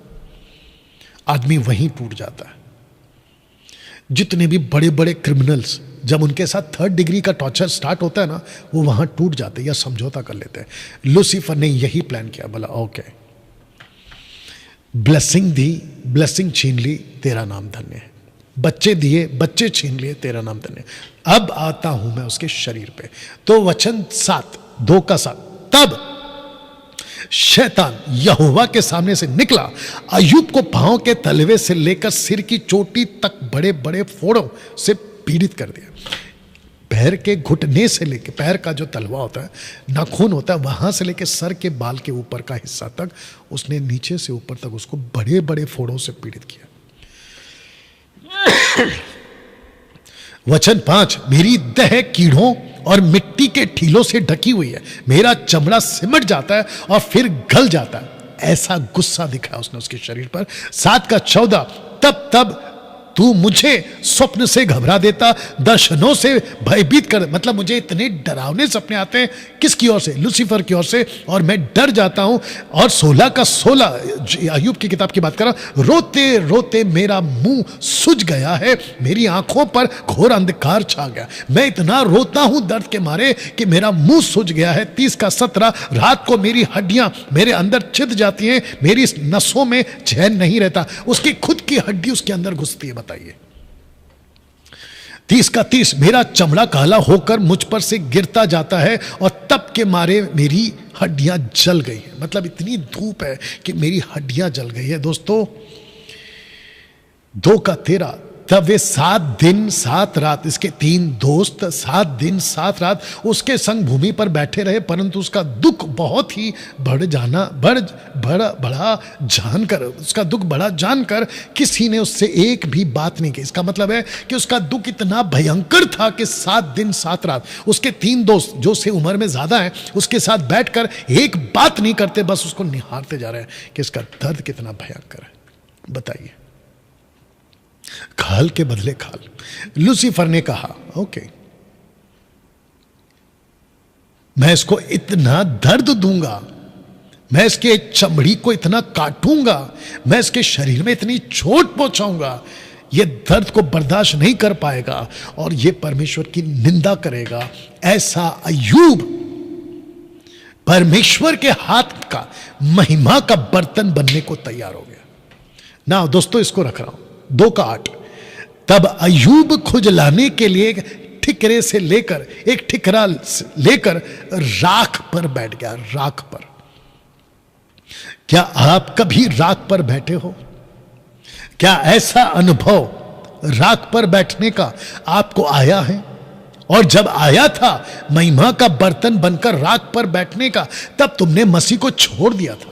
आदमी वहीं टूट जाता है। जितने भी बड़े बड़े क्रिमिनल्स, जब उनके साथ 3rd डिग्री का टॉर्चर स्टार्ट होता है ना, वो वहां टूट जाते हैं या समझौता कर लेते हैं। लूसीफर ने यही प्लान किया, बोला ओके, ब्लेसिंग दी, ब्लेसिंग छीन ली, तेरा नाम धन्य है। बच्चे दिए, बच्चे छीन लिए, तेरा नाम धन्य है। अब आता हूं मैं उसके शरीर पे। तो वचन 7, 2 का 7, तब शैतान यहोवा के सामने से निकला, अय्यूब को पांव के तलवे से लेकर सिर की चोटी तक बड़े बड़े फोड़ों से पीड़ित कर दिया। पैर के घुटने से लेकर, पैर का जो तलवा होता है, नाखून होता है, वहां से लेकर सर के बाल के ऊपर का हिस्सा तक उसने नीचे से ऊपर तक उसको बड़े बड़े फोड़ों से पीड़ित किया। वचन 5, मेरी देह कीड़ों और मिट्टी के ठीलों से ढकी हुई है, मेरा चमड़ा सिमट जाता है और फिर गल जाता है। ऐसा गुस्सा दिखाया उसने उसके शरीर पर। 7 का 14, तब तू मुझे स्वप्न से घबरा देता, दर्शनों से भयभीत कर, मतलब मुझे इतने डरावने सपने आते हैं, किसकी ओर से? लूसीफर की ओर से, और मैं डर जाता हूं। और 16 का 16, अय्यूब की किताब की बात कर रहा हूं, रोते रोते मेरा मुंह सूज गया है, मेरी आंखों पर घोर अंधकार छा गया, मैं इतना रोता हूं दर्द के मारे कि मेरा मुंह सूज गया है। 30 का 17, रात को मेरी हड्डियां मेरे अंदर छिद जाती हैं, मेरी नसों में चैन नहीं रहता। उसकी खुद की हड्डी उसके अंदर घुसती है। बताइए, 30 का 30, मेरा चमड़ा काला होकर मुझ पर से गिरता जाता है और तप के मारे मेरी हड्डियां जल गई है। मतलब इतनी धूप है कि मेरी हड्डियां जल गई है। दोस्तों 2 का 13, तब वे 7 दिन 7 रात, इसके 3 दोस्त 7 दिन 7 रात उसके संग भूमि पर बैठे रहे, परंतु उसका दुख बहुत ही बढ़ा जानकर, उसका दुख बढ़ा जानकर किसी ने उससे एक भी बात नहीं की। इसका मतलब है कि उसका दुख इतना भयंकर था कि 7 दिन 7 रात उसके 3 दोस्त जो से उम्र में ज्यादा हैं उसके साथ बैठकर एक बात नहीं करते, बस उसको निहारते जा रहे हैं कि इसका दर्द कितना भयंकर है। बताइए, खाल के बदले खाल। लूसीफर ने कहा ओके, मैं इसको इतना दर्द दूंगा, मैं इसके चमड़ी को इतना काटूंगा, मैं इसके शरीर में इतनी चोट पहुंचाऊंगा, यह दर्द को बर्दाश्त नहीं कर पाएगा और यह परमेश्वर की निंदा करेगा। ऐसा अय्यूब परमेश्वर के हाथ का महिमा का बर्तन बनने को तैयार हो गया ना। दोस्तों इसको रख रहा हूं, 2 का 8, तब अय्यूब खुजलाने के लिए ठिकरे से लेकर एक ठिकरा लेकर राख पर बैठ गया। राख पर, क्या आप कभी राख पर बैठे हो? क्या ऐसा अनुभव राख पर बैठने का आपको आया है? और जब आया था महिमा का बर्तन बनकर राख पर बैठने का, तब तुमने मसीह को छोड़ दिया था।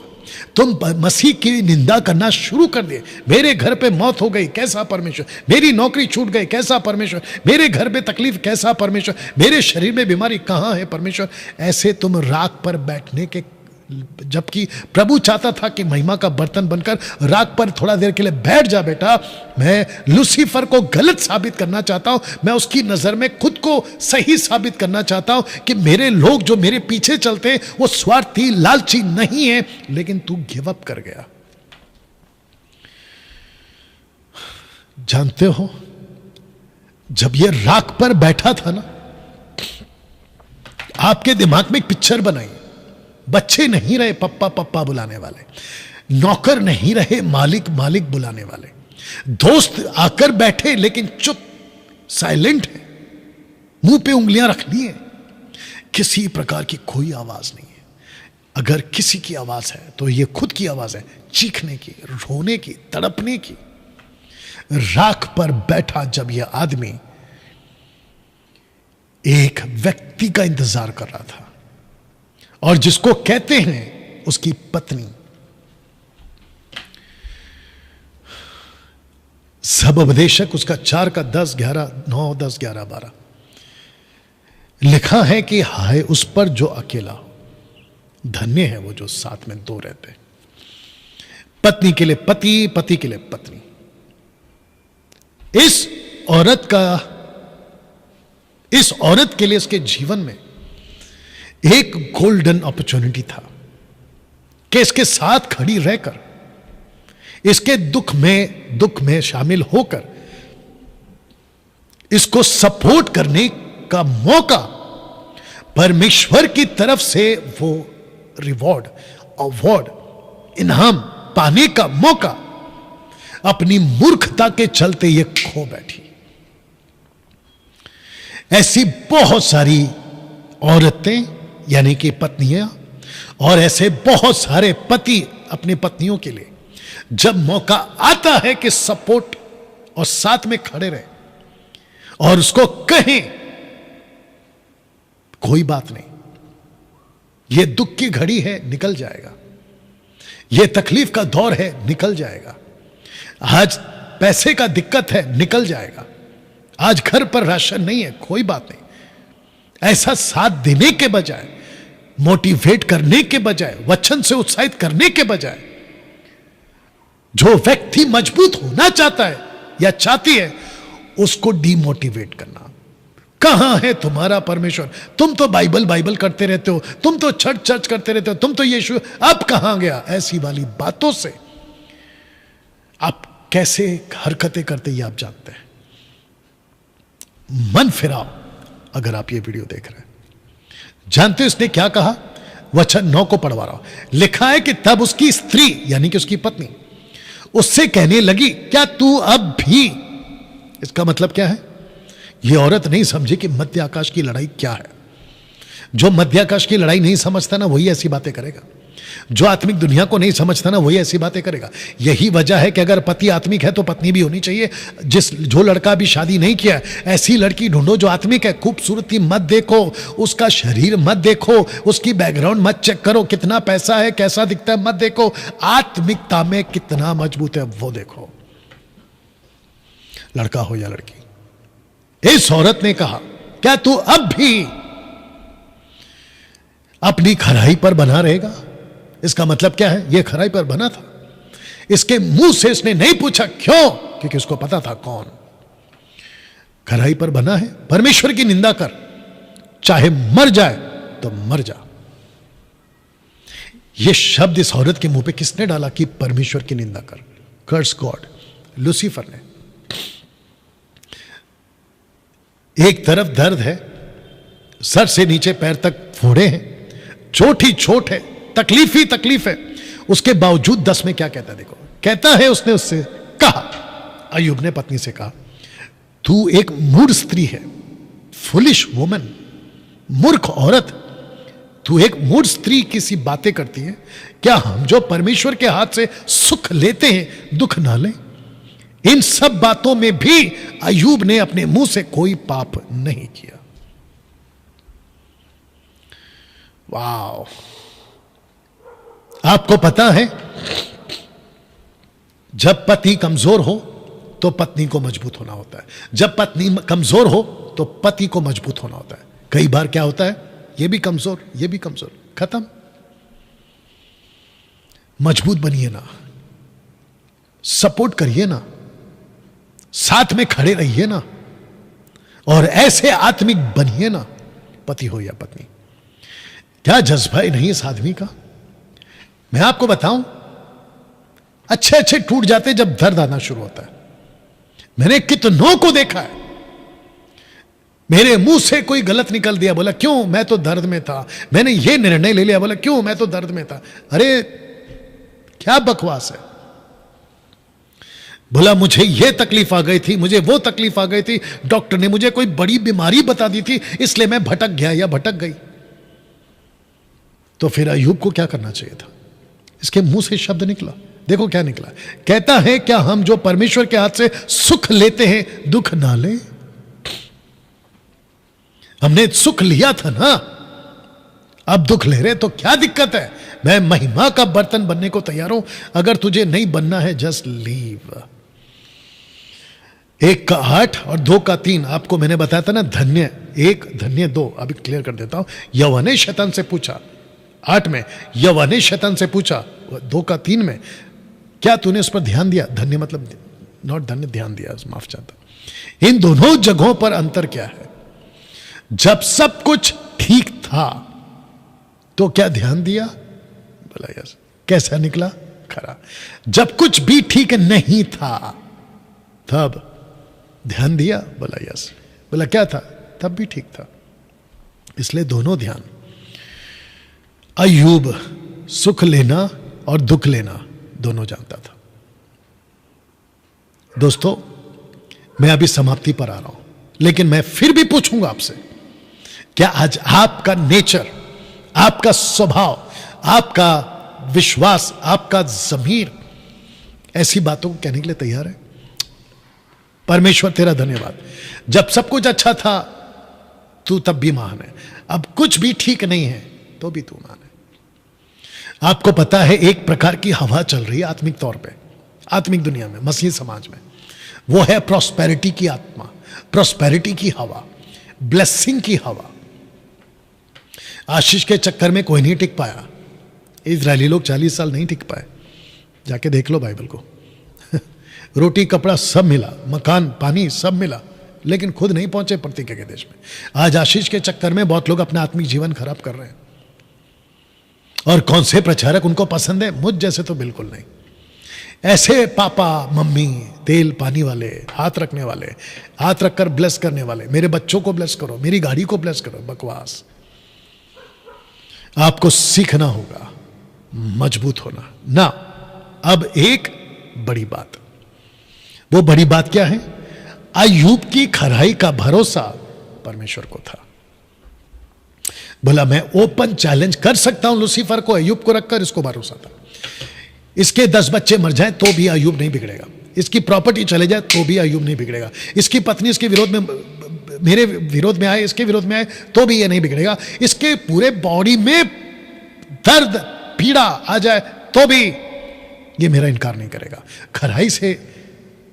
तुम मसीह की निंदा करना शुरू कर दिए। मेरे घर पे मौत हो गई, कैसा परमेश्वर? मेरी नौकरी छूट गई, कैसा परमेश्वर? मेरे घर पे तकलीफ, कैसा परमेश्वर? मेरे शरीर में बीमारी, कहां है परमेश्वर? ऐसे तुम राख पर बैठने के, जबकि प्रभु चाहता था कि महिमा का बर्तन बनकर राख पर थोड़ा देर के लिए बैठ जा बेटा। मैं लूसीफर को गलत साबित करना चाहता हूं, मैं उसकी नजर में खुद को सही साबित करना चाहता हूं कि मेरे लोग जो मेरे पीछे चलते हैं वो स्वार्थी लालची नहीं है। लेकिन तू गिव अप कर गया। जानते हो, जब ये राख पर बैठा था ना, आपके दिमाग में एक पिक्चर बनाई। बच्चे नहीं रहे पप्पा पप्पा बुलाने वाले, नौकर नहीं रहे मालिक मालिक बुलाने वाले, दोस्त आकर बैठे लेकिन चुप, साइलेंट है, मुंह पे उंगलियां रख ली है, किसी प्रकार की कोई आवाज नहीं है। अगर किसी की आवाज है तो ये खुद की आवाज है, चीखने की, रोने की, तड़पने की। राख पर बैठा जब यह आदमी एक व्यक्ति का इंतजार कर रहा था, और जिसको कहते हैं उसकी पत्नी। सब उपदेशक उसका 4 का 10, 11, 9, 10, 11, 12 लिखा है कि हाय उस पर जो अकेला हो, धन्य है वो जो साथ में 2 रहते हैं। पत्नी के लिए पति, पति के लिए पत्नी। इस औरत के लिए उसके जीवन में एक गोल्डन अपॉर्चुनिटी था कि इसके साथ खड़ी रहकर, इसके दुख में शामिल होकर, इसको सपोर्ट करने का मौका, परमेश्वर की तरफ से वो रिवॉर्ड, अवार्ड, इनाम पाने का मौका अपनी मूर्खता के चलते ये खो बैठी। ऐसी बहुत सारी औरतें यानी कि पत्नियां, और ऐसे बहुत सारे पति अपनी पत्नियों के लिए जब मौका आता है कि सपोर्ट और साथ में खड़े रहे और उसको कहें कोई बात नहीं, यह दुख की घड़ी है, निकल जाएगा, यह तकलीफ का दौर है, निकल जाएगा, आज पैसे का दिक्कत है, निकल जाएगा, आज घर पर राशन नहीं है, कोई बात नहीं। ऐसा साथ देने के बजाय, मोटिवेट करने के बजाय, वचन से उत्साहित करने के बजाय, जो व्यक्ति मजबूत होना चाहता है या चाहती है उसको डीमोटिवेट करना। कहां है तुम्हारा परमेश्वर? तुम तो बाइबल करते रहते हो, तुम तो चर्च करते रहते हो, तुम तो यीशु, अब कहां गया? ऐसी वाली बातों से आप कैसे हरकतें करते ये आप जानते हैं। मन फिराओ। अगर आप ये वीडियो देख रहे हैं, जानते हो इसने क्या कहा? वचन 9 को पढ़वा रहा हूं। लिखा है कि तब उसकी स्त्री यानी कि उसकी पत्नी उससे कहने लगी, क्या तू अब भी, इसका मतलब क्या है? ये औरत नहीं समझी कि मध्य आकाश की लड़ाई क्या है। जो मध्य आकाश की लड़ाई नहीं समझता ना, वही ऐसी बातें करेगा। जो आत्मिक दुनिया को नहीं समझता ना, वही ऐसी बातें करेगा। यही वजह है कि अगर पति आत्मिक है तो पत्नी भी होनी चाहिए। जो लड़का भी शादी नहीं किया, ऐसी लड़की ढूंढो जो आत्मिक है। खूबसूरती मत देखो, उसका शरीर मत देखो, उसकी बैकग्राउंड मत चेक करो, कितना पैसा है, कैसा दिखता है मत देखो, आत्मिकता में कितना मजबूत है वो देखो, लड़का हो या लड़की। इस औरत ने कहा, क्या तू अब भी अपनी खराई पर बना रहेगा? इसका मतलब क्या है? यह खराई पर बना था। इसके मुंह से इसने नहीं पूछा, क्यों? क्योंकि उसको पता था कौन खराई पर बना है। परमेश्वर की निंदा कर, चाहे मर जाए तो मर जा। यह शब्द इस औरत के मुंह पे किसने डाला कि परमेश्वर की निंदा कर? कर्स गॉड, लूसीफर ने। एक तरफ दर्द है, सर से नीचे पैर तक फोड़े हैं, चोट ही चोट है, तकलीफ ही तकलीफ है, उसके बावजूद 10 में क्या कहता है देखो। कहता है उसने उससे कहा, अय्यूब ने पत्नी से कहा, तू एक मूढ़ स्त्री है, फुलिश वुमन, मूर्ख औरत, तू एक मूढ़ स्त्री की सी बातें करती है। क्या हम जो परमेश्वर के हाथ से सुख लेते हैं दुख ना लें? इन सब बातों में भी अय्यूब ने अपने मुंह से कोई पाप नहीं किया। वाह! आपको पता है, जब पति कमजोर हो तो पत्नी को मजबूत होना होता है, जब पत्नी कमजोर हो तो पति को मजबूत होना होता है। कई बार क्या होता है, ये भी कमजोर, ये भी कमजोर, खत्म। मजबूत बनिए ना, सपोर्ट करिए ना, साथ में खड़े रहिए ना, और ऐसे आत्मिक बनिए ना, पति हो या पत्नी। क्या जज्बा नहीं इस आदमी का? मैं आपको बताऊं, अच्छे अच्छे टूट जाते जब दर्द आना शुरू होता है। मैंने कितनों को देखा है, मेरे मुंह से कोई गलत निकल दिया, बोला क्यों? मैं तो दर्द में था, मैंने ये निर्णय ले लिया, बोला क्यों? मैं तो दर्द में था। अरे क्या बकवास है। बोला मुझे ये तकलीफ आ गई थी, मुझे वो तकलीफ आ गई थी, डॉक्टर ने मुझे कोई बड़ी बीमारी बता दी थी, इसलिए मैं भटक गया या भटक गई। तो फिर अय्यूब को क्या करना चाहिए था? इसके मुंह से शब्द निकला, देखो क्या निकला। कहता है, क्या हम जो परमेश्वर के हाथ से सुख लेते हैं दुख ना ले? हमने सुख लिया था ना, अब दुख ले रहे, तो क्या दिक्कत है? मैं महिमा का बर्तन बनने को तैयार हूं। अगर तुझे नहीं बनना है, जस्ट लीव। 1 का 8 और 2 का 3 आपको मैंने बताया था ना, धन्य 1 धन्य 2। अभी क्लियर कर देता हूं। यहोवा ने शैतान से पूछा, 8 में यहोवा ने शैतान से पूछा, 2 का 3 में, क्या तूने उस पर ध्यान दिया? धन्य मतलब नॉट धन्य, ध्यान दिया, माफ चाहता। इन दोनों जगहों पर अंतर क्या है? जब सब कुछ ठीक था तो क्या ध्यान दिया? बोला यस। कैसा निकला? खरा। जब कुछ भी ठीक नहीं था तब ध्यान दिया? बोला यस। बोला क्या था? तब भी ठीक था। इसलिए दोनों ध्यान। अय्यूब सुख लेना और दुख लेना दोनों जानता था। दोस्तों, मैं अभी समाप्ति पर आ रहा हूं, लेकिन मैं फिर भी पूछूंगा आपसे, क्या आज आपका नेचर, आपका स्वभाव, आपका विश्वास, आपका ज़मीर ऐसी बातों को कहने के लिए तैयार है? परमेश्वर तेरा धन्यवाद, जब सब कुछ अच्छा था तू तब भी महान है, अब कुछ भी ठीक नहीं है तो भी तू महान है। आपको पता है, एक प्रकार की हवा चल रही है आत्मिक तौर पे, आत्मिक दुनिया में, मसीह समाज में। वो है प्रॉस्पेरिटी की आत्मा, प्रॉस्पेरिटी की हवा, ब्लेसिंग की हवा। आशीष के चक्कर में कोई नहीं टिक पाया। इजरायली लोग 40 साल नहीं टिक पाए, जाके देख लो बाइबल को। रोटी कपड़ा सब मिला, मकान पानी सब मिला, लेकिन खुद नहीं पहुंचे प्रतिज्ञा के देश में। आज आशीष के चक्कर में बहुत लोग अपना आत्मिक जीवन खराब कर रहे हैं। और कौन से प्रचारक उनको पसंद है? मुझ जैसे तो बिल्कुल नहीं। ऐसे पापा मम्मी तेल पानी वाले, हाथ रखने वाले, हाथ रखकर ब्लेस करने वाले, मेरे बच्चों को ब्लेस करो, मेरी गाड़ी को ब्लेस करो, बकवास। आपको सीखना होगा मजबूत होना ना। अब एक बड़ी बात, वो बड़ी बात क्या है? अय्यूब की खराई का भरोसा परमेश्वर को था। बोला मैं ओपन चैलेंज कर सकता हूं लूसीफर को, अय्यूब को रखकर, इसको भरोसा था। इसके 10 बच्चे मर जाएं तो भी अय्यूब नहीं बिगड़ेगा, इसकी प्रॉपर्टी चले जाए तो भी अय्यूब नहीं बिगड़ेगा, इसकी पत्नी इसके विरोध में, मेरे विरोध में आए, इसके विरोध में आए तो भी ये नहीं बिगड़ेगा, इसके पूरे बॉडी में दर्द पीड़ा आ जाए तो भी ये मेरा इनकार नहीं करेगा, खराई से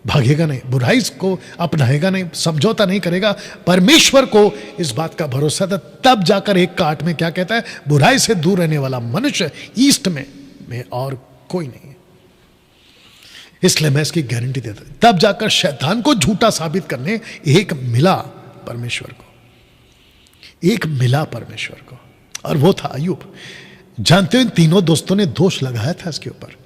भागेगा नहीं, बुराई को अपनाएगा नहीं, समझौता नहीं करेगा। परमेश्वर को इस बात का भरोसा था। तब जाकर 1:8 में क्या कहता है, बुराई से दूर रहने वाला मनुष्य ईस्ट में और कोई नहीं है। इसलिए मैं इसकी गारंटी देता। तब जाकर शैतान को झूठा साबित करने एक मिला परमेश्वर को, एक मिला परमेश्वर को, और वो था अय्यूब। जानते हो इन तीनों दोस्तों ने दोष लगाया था इसके ऊपर।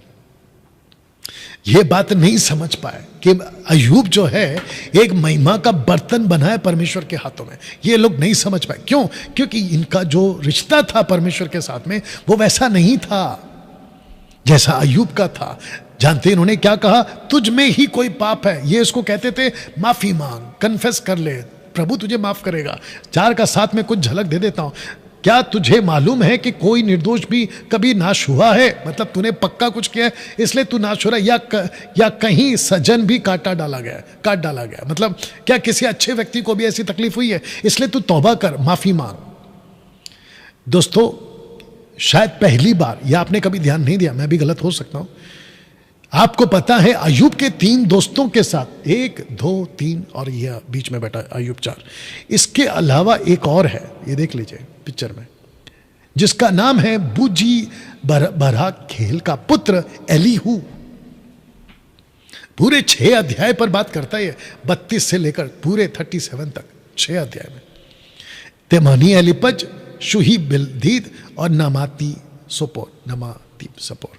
ये बात नहीं समझ पाए कि अय्यूब जो है एक महिमा का बर्तन बना है परमेश्वर के हाथों में। ये लोग नहीं समझ पाए। क्यों? क्योंकि इनका जो रिश्ता था परमेश्वर के साथ में वो वैसा नहीं था जैसा अय्यूब का था। जानते इन्होंने क्या कहा, तुझ में ही कोई पाप है। ये इसको कहते थे माफी मांग, कन्फेस कर ले, प्रभु तुझे माफ करेगा। 4 का 7 में कुछ झलक दे देता हूं। क्या तुझे मालूम है कि कोई निर्दोष भी कभी नाश हुआ है? मतलब तूने पक्का कुछ किया है इसलिए तू नाश हो रहा है, या कहीं सजन भी काट डाला गया। मतलब क्या किसी अच्छे व्यक्ति को भी ऐसी तकलीफ हुई है? इसलिए तू तौबा कर, माफी मांग। दोस्तों शायद पहली बार, या आपने कभी ध्यान नहीं दिया, मैं भी गलत हो सकता हूं, आपको पता है अय्यूब के 3 दोस्तों के साथ 1, 2, 3 और यह बीच में बैठा अय्यूब 4, इसके अलावा एक और है, ये देख लीजिए पिक्चर में, जिसका नाम है बूजी बरहा खेल का पुत्र एलीहू। पूरे 6 अध्याय पर बात करता है, 32 से लेकर पूरे 37 तक 6 अध्याय में। तेमानी एलिपज, शुही बिलदीद और नमाती सपोर।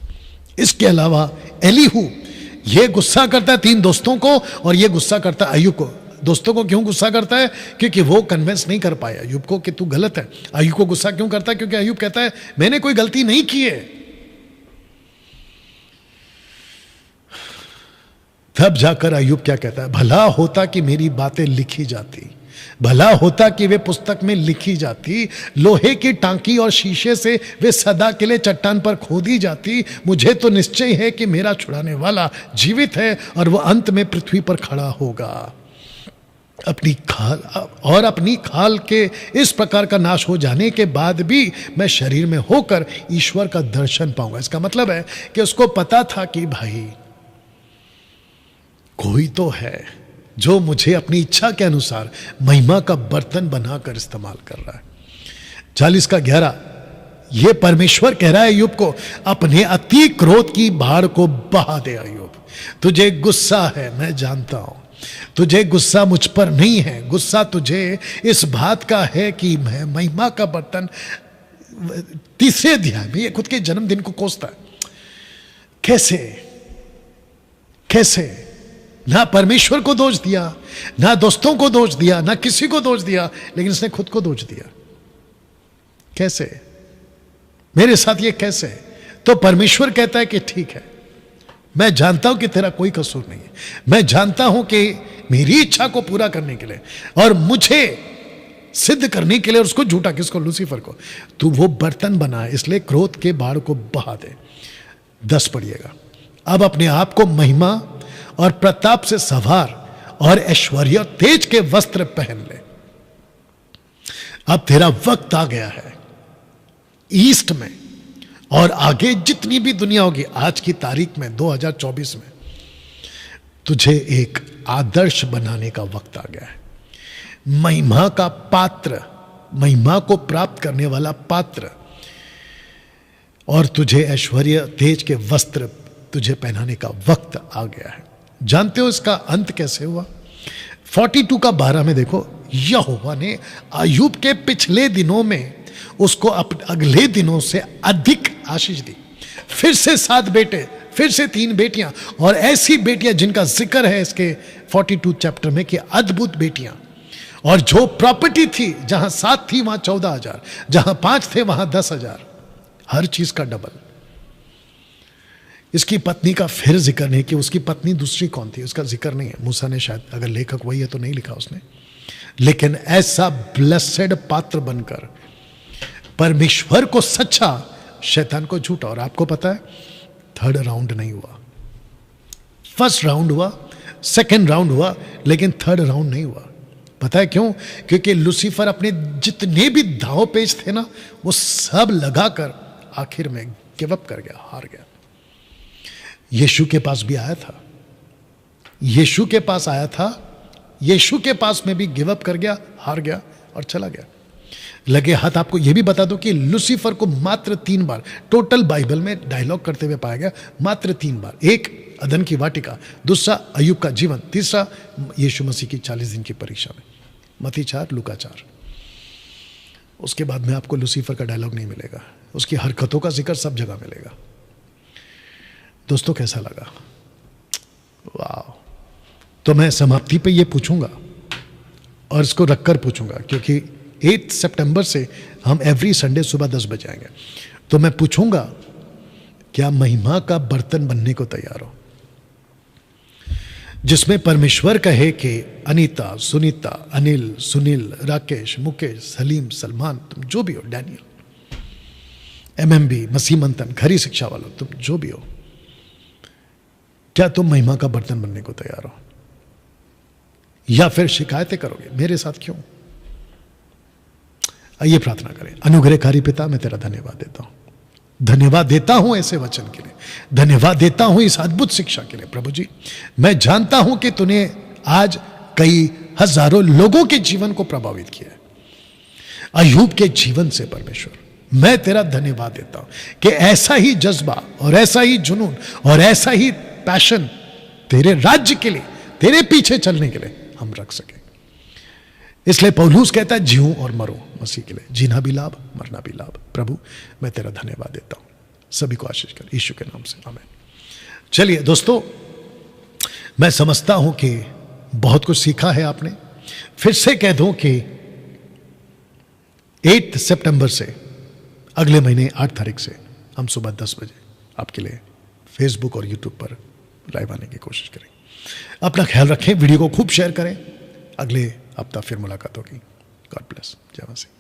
इसके अलावा एलीहू ये गुस्सा करता है 3 दोस्तों को, और ये गुस्सा करता है अय्यूब को। दोस्तों को क्यों गुस्सा करता है? क्योंकि वो कन्विंस नहीं कर पाया अय्यूब को कि तू गलत है। अय्यूब को गुस्सा क्यों करता है? क्योंकि अय्यूब कहता है मैंने कोई गलती नहीं की है। तब जाकर अय्यूब क्या कहता है, भला होता कि मेरी बातें लिखी जाती, भला होता कि वे पुस्तक में लिखी जाती, लोहे की टांकी और शीशे से वे सदा के लिए चट्टान पर खोदी जाती। मुझे तो निश्चय है कि मेरा छुड़ाने वाला जीवित है और वह अंत में पृथ्वी पर खड़ा होगा। अपनी खाल के इस प्रकार का नाश हो जाने के बाद भी मैं शरीर में होकर ईश्वर का दर्शन पाऊंगा। इसका मतलब है कि उसको पता था कि भाई कोई तो है जो मुझे अपनी इच्छा के अनुसार महिमा का बर्तन बनाकर इस्तेमाल कर रहा है। 40 का 11 ये परमेश्वर कह रहा है अय्यूब को, अपने अति क्रोध की बाढ़ को बहा दे। अय्यूब तुझे गुस्सा है, मैं जानता हूं तुझे गुस्सा मुझ पर नहीं है, गुस्सा तुझे इस बात का है कि मैं महिमा का बर्तन। 3 अध्याय में ये खुद के जन्मदिन को कोसता है। कैसे ना परमेश्वर को दोष दिया, ना दोस्तों को दोष दिया, ना किसी को दोष दिया, लेकिन इसने खुद को दोष दिया। कैसे? मेरे साथ ये कैसे? तो परमेश्वर कहता है कि ठीक है, मैं जानता हूं कि तेरा कोई कसूर नहीं है, मैं जानता हूं कि मेरी इच्छा को पूरा करने के लिए और मुझे सिद्ध करने के लिए, उसको झूठा किसको, लूसीफर को, तू वो बर्तन बना है, इसलिए क्रोध के बाढ़ को बहा दे। 10 पढ़िएगा। अब अपने आप को महिमा और प्रताप से सवार और ऐश्वर्य तेज के वस्त्र पहन ले। अब तेरा वक्त आ गया है ईस्ट में, और आगे जितनी भी दुनिया होगी, आज की तारीख में 2024 में तुझे एक आदर्श बनाने का वक्त आ गया है। महिमा का पात्र, महिमा को प्राप्त करने वाला पात्र, और तुझे ऐश्वर्य तेज के वस्त्र तुझे पहनाने का वक्त आ गया है। जानते हो इसका अंत कैसे हुआ? 42 का 12 में देखो, यहोवा ने अय्यूब के पिछले दिनों में उसको अगले दिनों से अधिक आशीष दी। फिर से 7 बेटे, फिर से 3 बेटियां, और ऐसी बेटियां जिनका जिक्र है इसके 42 चैप्टर में कि अद्भुत बेटियां। और जो प्रॉपर्टी थी, जहां 7 थी वहां 14,000, जहां 5 थे वहां 10,000, हर चीज का डबल। इसकी पत्नी का फिर जिक्र नहीं कि उसकी पत्नी दूसरी कौन थी, उसका जिक्र नहीं है। मूसा ने शायद, अगर लेखक वही है तो नहीं लिखा उसने, लेकिन ऐसा ब्लेसेड पात्र बनकर परमेश्वर को सच्चा, शैतान को झूठा। और आपको पता है, थर्ड राउंड नहीं हुआ, फर्स्ट राउंड हुआ, सेकेंड राउंड हुआ, लेकिन थर्ड राउंड नहीं हुआ। पता है क्यों? क्योंकि लूसीफर अपने जितने भी दांव पेच थे ना, वो सब लगाकर आखिर में गिव अप कर गया, हार गया। यीशु के पास भी आया था, यीशु के पास आया था, यीशु के पास में भी गिव अप कर गया, हार गया और चला गया। लगे हाथ आपको यह भी बता दो कि लूसीफर को मात्र 3 बार टोटल बाइबल में डायलॉग करते हुए पाया गया, मात्र 3 बार। एक अदन की वाटिका, दूसरा अय्यूब का जीवन, तीसरा यीशु मसीह की 40 दिन की परीक्षा में, मत्ती 4, लूका 4। उसके बाद में आपको लूसीफर का डायलॉग नहीं मिलेगा, उसकी हरकतों का जिक्र सब जगह मिलेगा। दोस्तों कैसा लगा? वाह! तो मैं समाप्ति पे ये पूछूंगा और इसको रखकर पूछूंगा, क्योंकि 8 सितंबर से हम एवरी संडे सुबह 10 बजे आएंगे। तो मैं पूछूंगा, क्या महिमा का बर्तन बनने को तैयार हो, जिसमें परमेश्वर कहे कि अनीता, सुनीता, अनिल, सुनील, राकेश, मुकेश, सलीम, सलमान, तुम जो भी हो, डैनियल, MMB, मसीह मंथन, खरी शिक्षा वालों, तुम जो भी हो, क्या तुम महिमा का बर्तन बनने को तैयार हो, या फिर शिकायतें करोगे मेरे साथ क्यों? आइए प्रार्थना करें। अनुग्रहकारी पिता, मैं तेरा धन्यवाद देता हूं, धन्यवाद देता हूं ऐसे वचन के लिए, धन्यवाद देता हूं इस अद्भुत शिक्षा के लिए। प्रभु जी, मैं जानता हूं कि तूने आज कई हजारों लोगों के जीवन को प्रभावित किया है, अय्यूब के जीवन से। परमेश्वर, मैं तेरा धन्यवाद देता हूं कि ऐसा ही जज्बा और ऐसा ही जुनून और ऐसा ही पैशन तेरे राज्य के लिए, तेरे पीछे चलने के लिए हम रख सके। इसलिए पौलुस कहता है, जीऊं और मरो मसीह के लिए, जीना भी लाभ, मरना भी लाभ। प्रभु, मैं तेरा धन्यवाद देता हूं, सभी को आशीष कर यीशु के नाम से, आमीन। चलिए दोस्तों, मैं समझता हूं कि बहुत कुछ सीखा है आपने। फिर से कह दूं कि 8 सितंबर से, अगले महीने 8 तारीख से हम सुबह 10 बजे आपके लिए फेसबुक और यूट्यूब पर लाइव आने की कोशिश करें। अपना ख्याल रखें, वीडियो को खूब शेयर करें। अगले हफ्ता फिर मुलाकात होगी। God bless. जय मसीह।